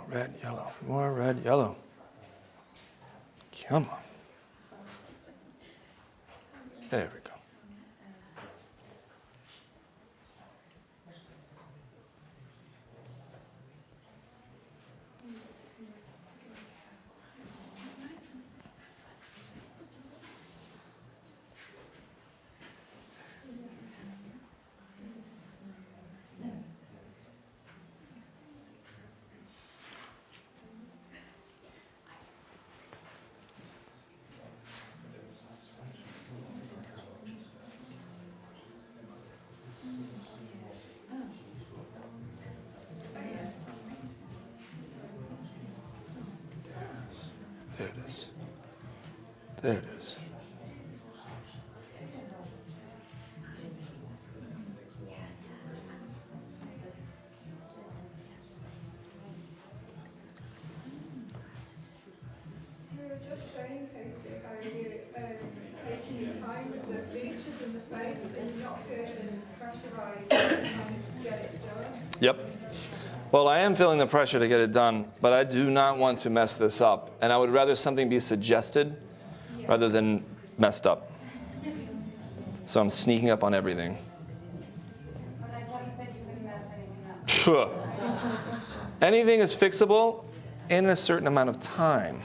Red, yellow, more red, yellow. Come on. There we go. There it is. There it is. You were just saying, Casey, how you taking your time with the features and the face and not feeling pressurised to kind of get it done. Yep. Well, I am feeling the pressure to get it done, but I do not want to mess this up. And I would rather something be suggested rather than messed up. So I'm sneaking up on everything. But I thought you said you couldn't mess anything up. Anything is fixable in a certain amount of time.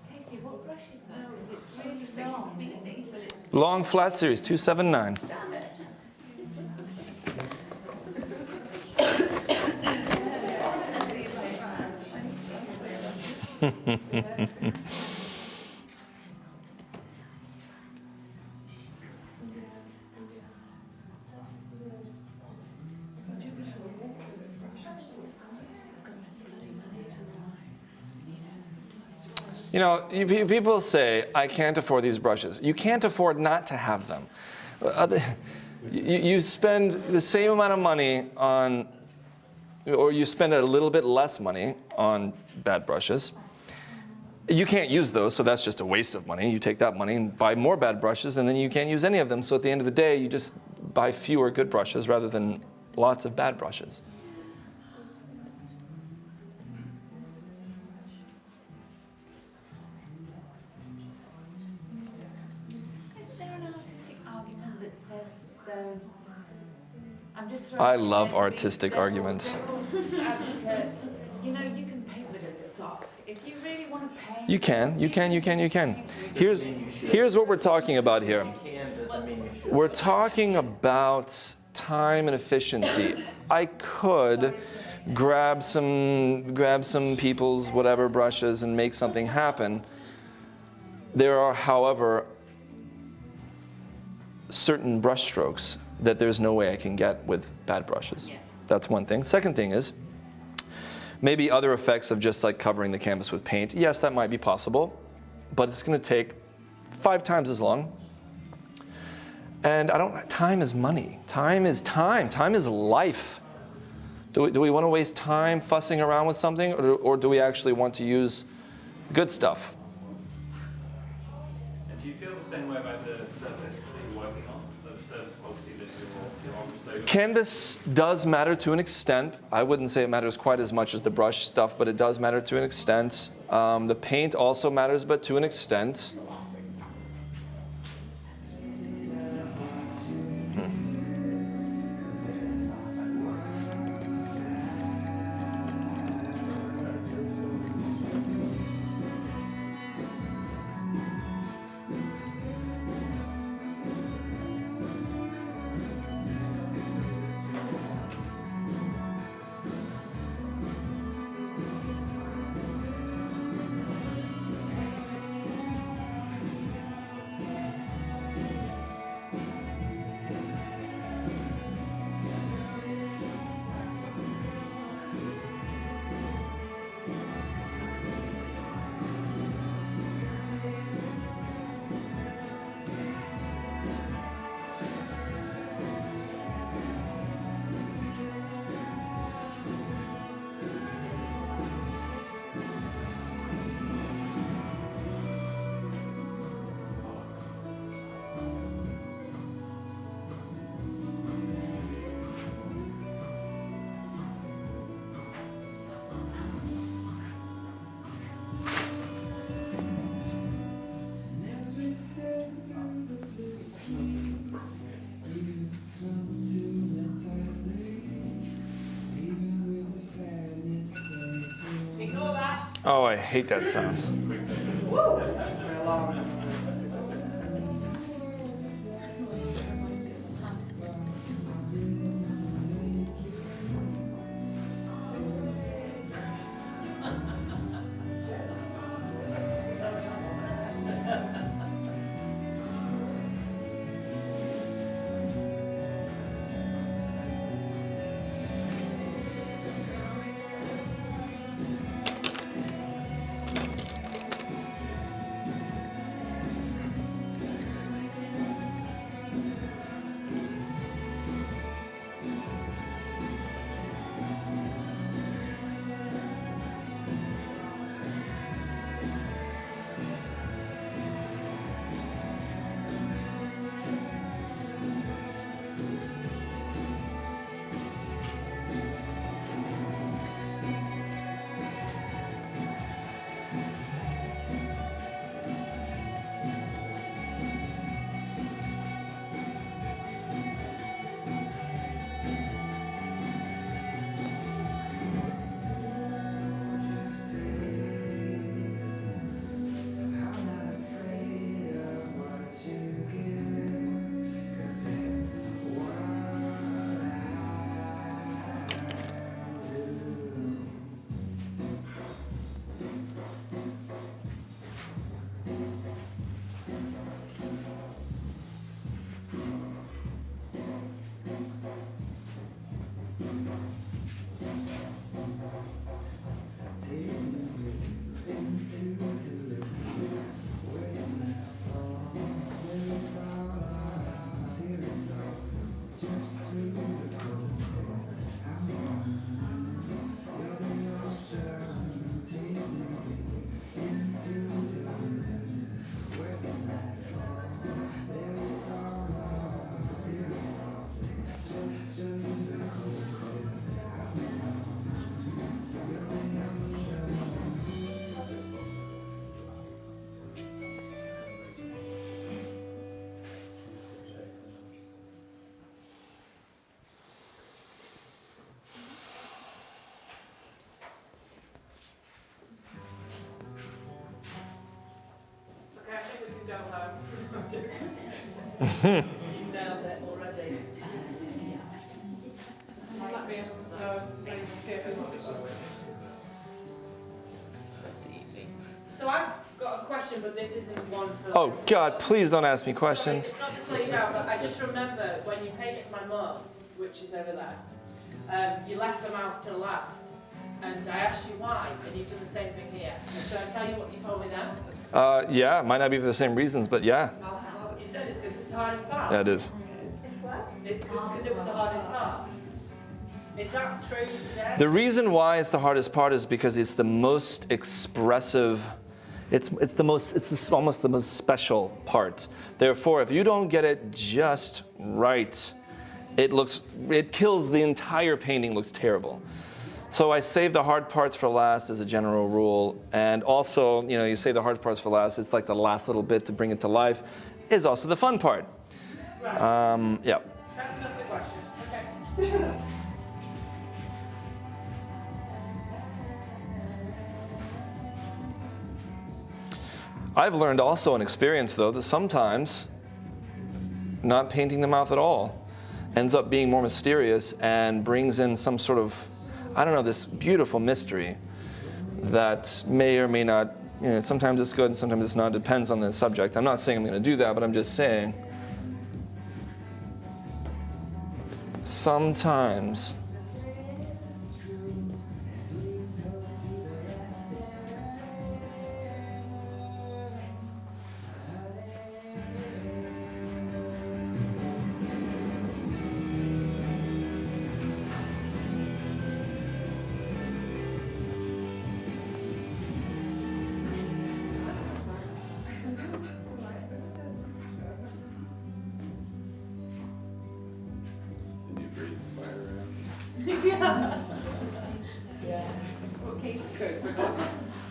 Casey, what brush is that? Because it's really long, isn't it? But it- Long flat series, 279. You know, people say, I can't afford these brushes. You can't afford not to have them. You spend the same amount of money on, or you spend a little bit less money on bad brushes. You can't use those, so that's just a waste of money. You take that money and buy more bad brushes, and then you can't use any of them. So at the end of the day, you just buy fewer good brushes rather than lots of bad brushes. Is there an artistic argument that says, though, I'm just I love artistic arguments. You know, you can paint with a sock. If you really want to paint... You can. Here's what we're talking about here. We're talking about time and efficiency. I could grab some people's whatever brushes and make something happen. There are, however, certain brush strokes that there's no way I can get with bad brushes. Yeah. That's one thing. Second thing is, maybe other effects of just like covering the canvas with paint. Yes, that might be possible, but it's going to take 5 times as long. And time is money. Time is time. Time is life. Do we want to waste time fussing around with something, or do we actually want to use good stuff? And do you feel the same way about the surface that you're working on, the surface quality that you're on? So Canvas does matter to an extent. I wouldn't say it matters quite as much as the brush stuff, but it does matter to an extent. The paint also matters, but to an extent. Oh, I hate that sound. Okay, I think we can go home. You nailed it already. Let me know so you just hear this. So I've got a question, but this isn't one for... Oh, God, please don't ask me questions. It's not to slow you down, but I just remember when you painted my mum, which is over there, you left the mouth till last. And I asked you why, and you've done the same thing here. And so I tell you what you told me then. Yeah, might not be for the same reasons, but yeah. You said it's because it's the hardest part. Yeah, it is. It's what? Because it was the hardest part. Is that true today? The reason why it's the hardest part is because it's the most expressive. It's almost the most special part. Therefore, if you don't get it just right, it kills the entire painting. Looks terrible. So I save the hard parts for last as a general rule, and also, you save the hard parts for last. It's like the last little bit to bring it to life. Is also the fun part. Right. Yeah. That's enough the question. Okay. I've learned also an experience, though, that sometimes not painting the mouth at all ends up being more mysterious and brings in some sort of, this beautiful mystery that may or may not, sometimes it's good and sometimes it's not. It depends on the subject. I'm not saying I'm going to do that, but I'm just saying sometimes Yeah. Okay, good. We're not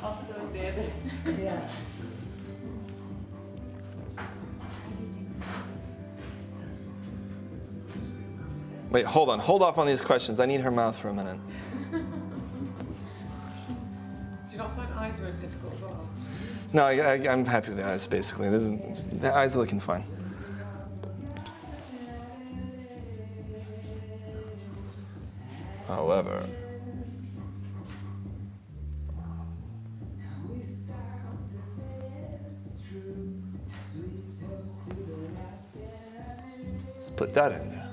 off to go say this. Yeah. Wait, hold on. Hold off on these questions. I need her mouth for a minute. Do you not find eyes very difficult as well. No, I'm happy with the eyes, basically. The eyes are looking fine. However, let's put that in there.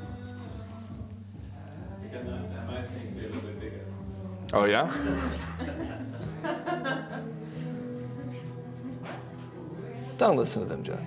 Again, that mouth needs to be a little bit bigger. Oh, yeah? Don't listen to them, Jess.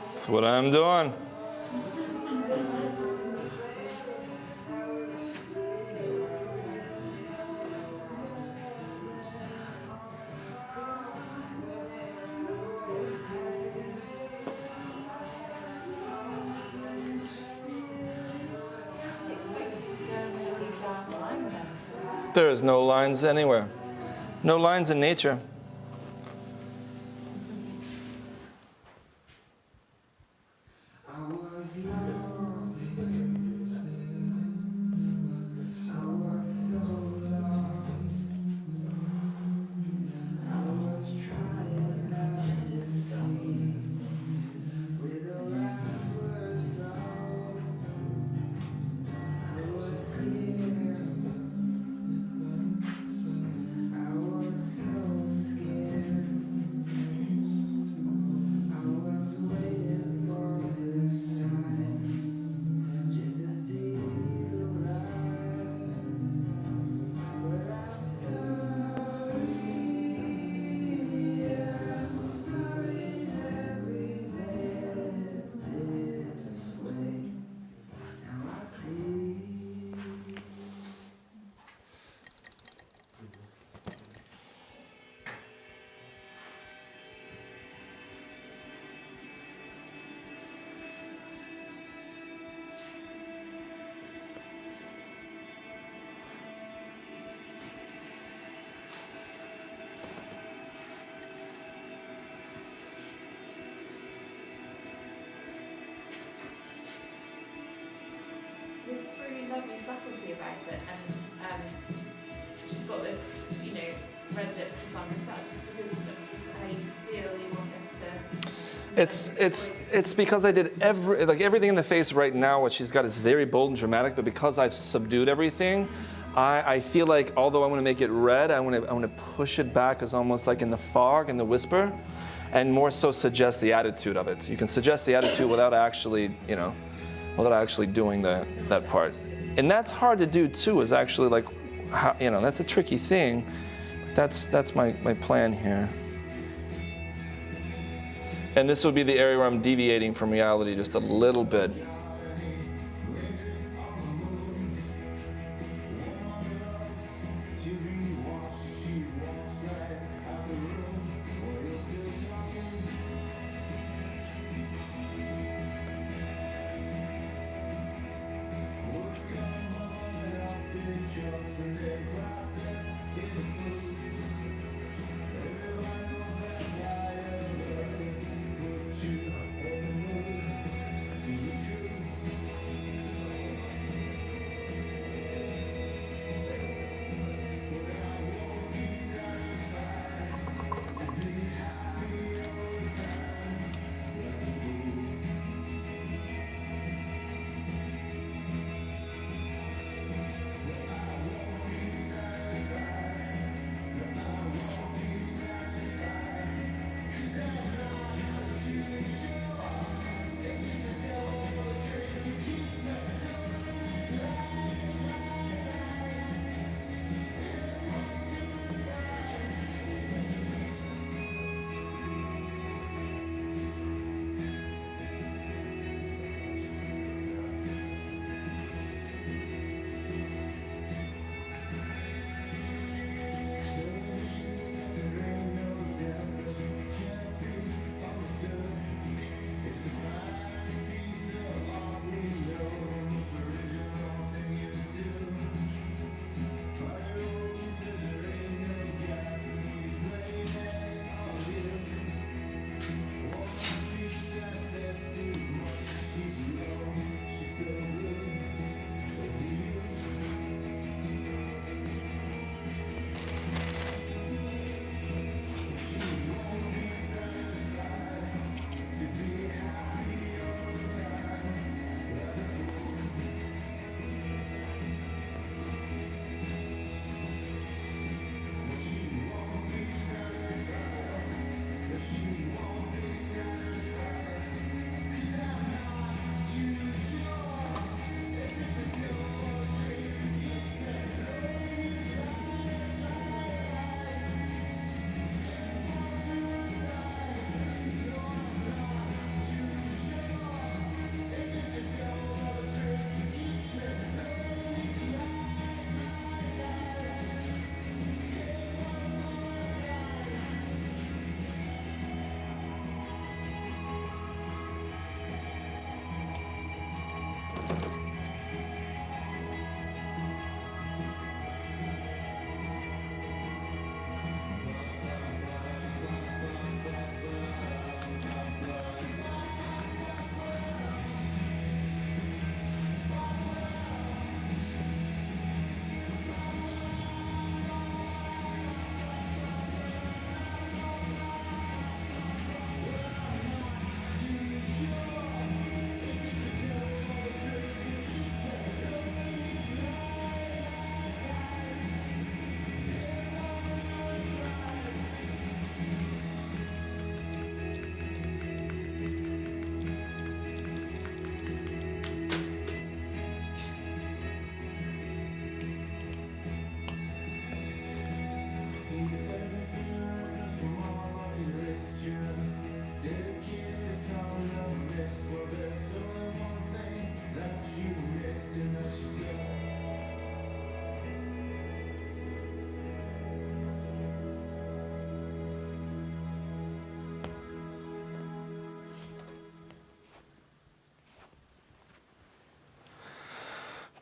That's what I'm doing. There is no lines anywhere. No lines in nature. There's this really lovely subtlety about it, and she's got this, red lips and fun. Is that just because that's just how you feel you want us to? It's because I did everything in the face right now. What she's got is very bold and dramatic, but because I've subdued everything, I feel like although I want to make it red, I want to push it back as almost like in the fog and the whisper, and more so suggest the attitude of it. You can suggest the attitude without actually, without actually doing that part. And that's hard to do too, is actually like, that's a tricky thing. That's my plan here. And this would be the area where I'm deviating from reality just a little bit.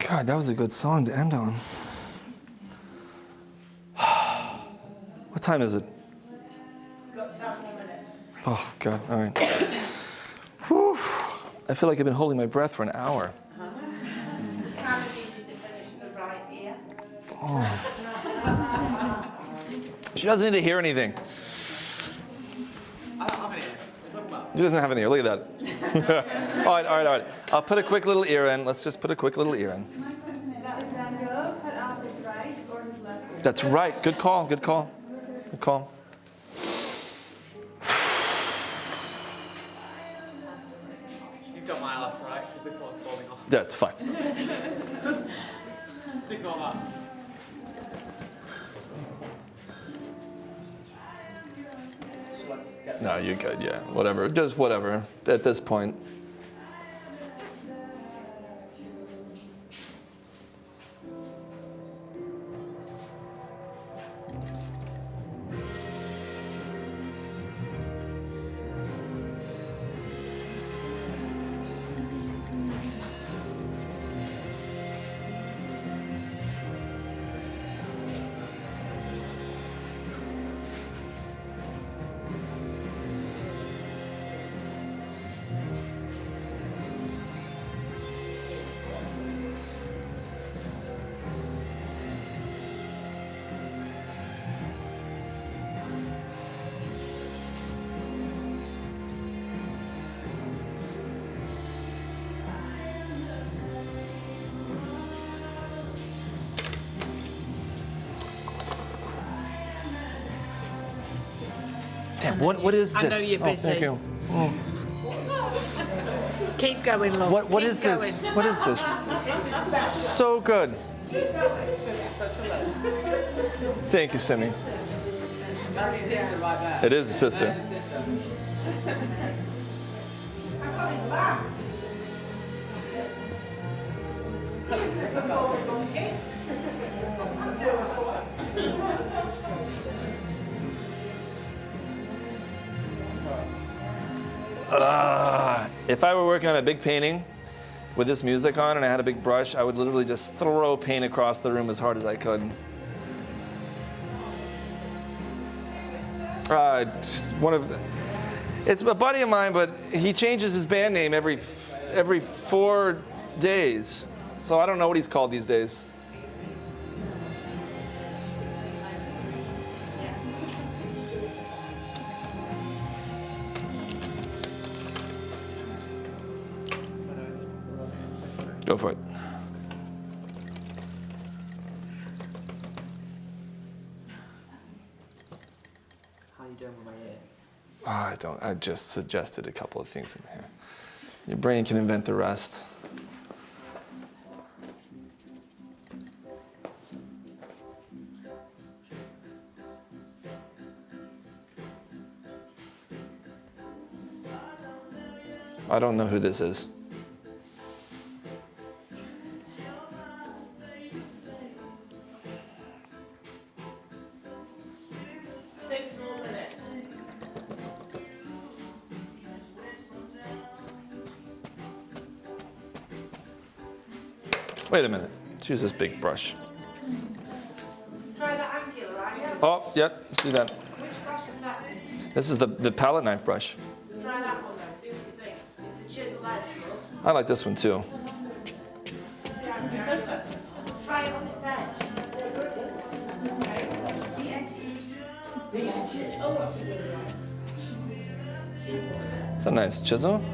God, that was a good song to end on. What time is it? Got time for a minute. Oh, God, all right. Whew. I feel like I've been holding my breath for an hour. Karen needs you to finish the right ear. She doesn't need to hear anything. I don't have any. It's talking about. She doesn't have any ear. Look at that. All right. I'll put a quick little ear in. Let's just put a quick little ear in. My question is, that Van Gogh cut off his right or his left ear? That's right. Good call. Good call. You've done my eyelash, right? Because this one's falling off. That's fine. Just ignore that. Shall I just get No, you're good. Yeah, whatever. Just whatever. At this point. Damn, what is this? I know you're busy. Thank you. Keep going, love. What Keep is this? going. What is this? So good. Thank you, Simi. That's his sister right there. It is a sister. That's his sister. If I were working on a big painting with this music on and I had a big brush, I would literally just throw paint across the room as hard as I could. It's a buddy of mine, but he changes his band name every 4 days. So I don't know what he's called these days. Go for it. How you doing with my ear? I just suggested a couple of things in here. Your brain can invent the rest. I don't know who this is. Wait a minute. Let's use this big brush. Try that angular, right? Oh, yep, let's do that. Which brush is that? This is the palette knife brush. Try that one though, see what you think. It's a chisel edge. I like this one too. Try it on its edge. It's a nice chisel.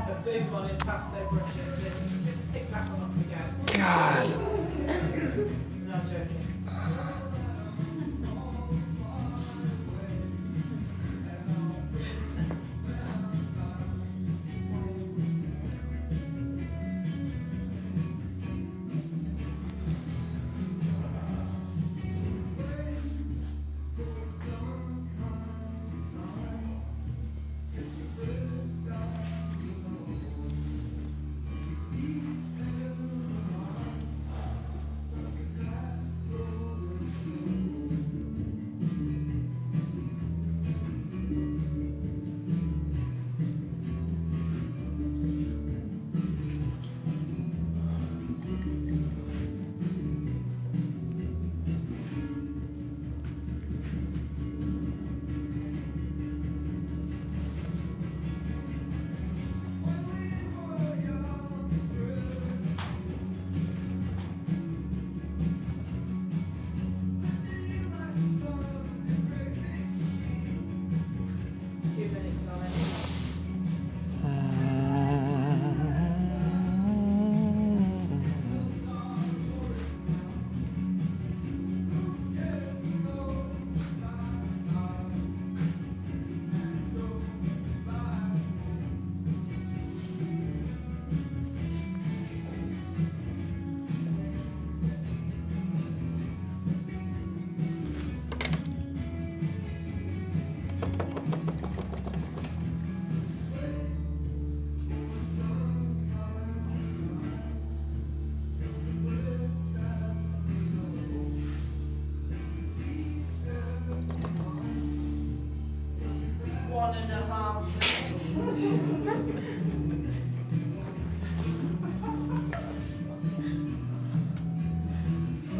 a boom on his pastel brushes, and just pick that one up again. God. No, I'm joking.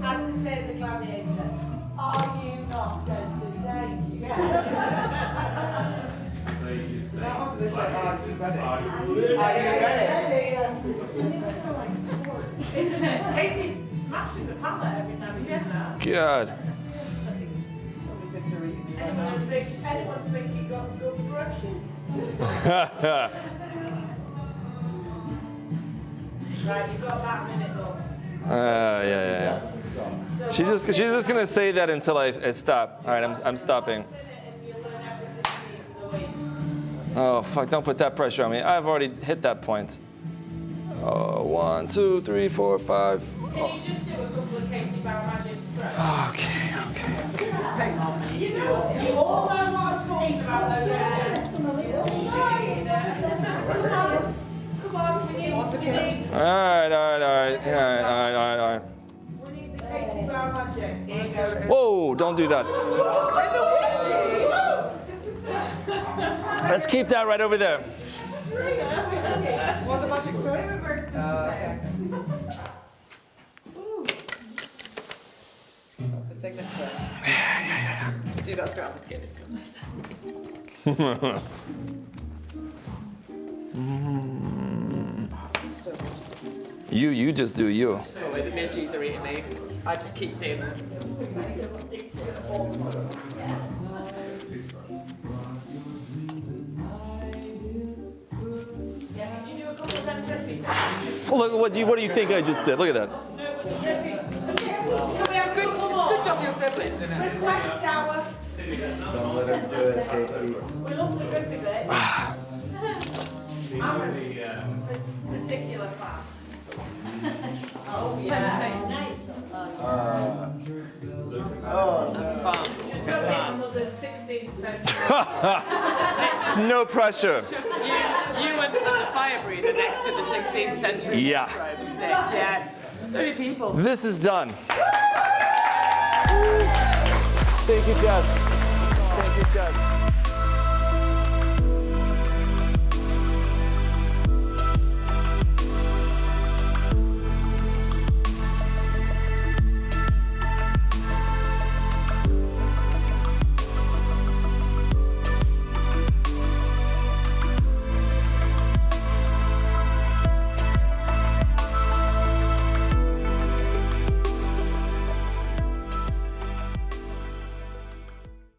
As they say in the Gladiator, are you not entertained? Yes. So you say, Are you ready? are you Are you ready? It's a new kind of like sport. Isn't it? Casey's smashing the palette every time he does that. God. Anyone thinks you've got good brushes? Right, you've got about a minute though. Yeah. So She's just gonna say that until I stop. All right, I'm stopping. Oh fuck! Don't put that pressure on me. I've already hit that point. Oh, 1, 2, 3, 4, 5. Can you just do a couple of Casey Barrow magic strokes? Okay. You know, you all know what I'm talking about those areas. Come on, we need. All right. We need the Casey Barrow magic. Here you go. Whoa! Don't do that. Let's keep that right over there. What the magic stories? Okay. The signature. Yeah. Do that throughout the skin. You just do you. Sorry, the midges are eating me. I just keep seeing them. Look, what do you think I just did? Look at that. Good job your siblings, isn't it? Request hour. Don't let her do it, Casey. We love the rugby bit. I'm a particular fan. Oh yeah. Just don't hit another 16th century. No pressure. You and the fire breather next to the 16th century. Yeah. Sick, yeah. 30 people. This is done. Thank you, Jess.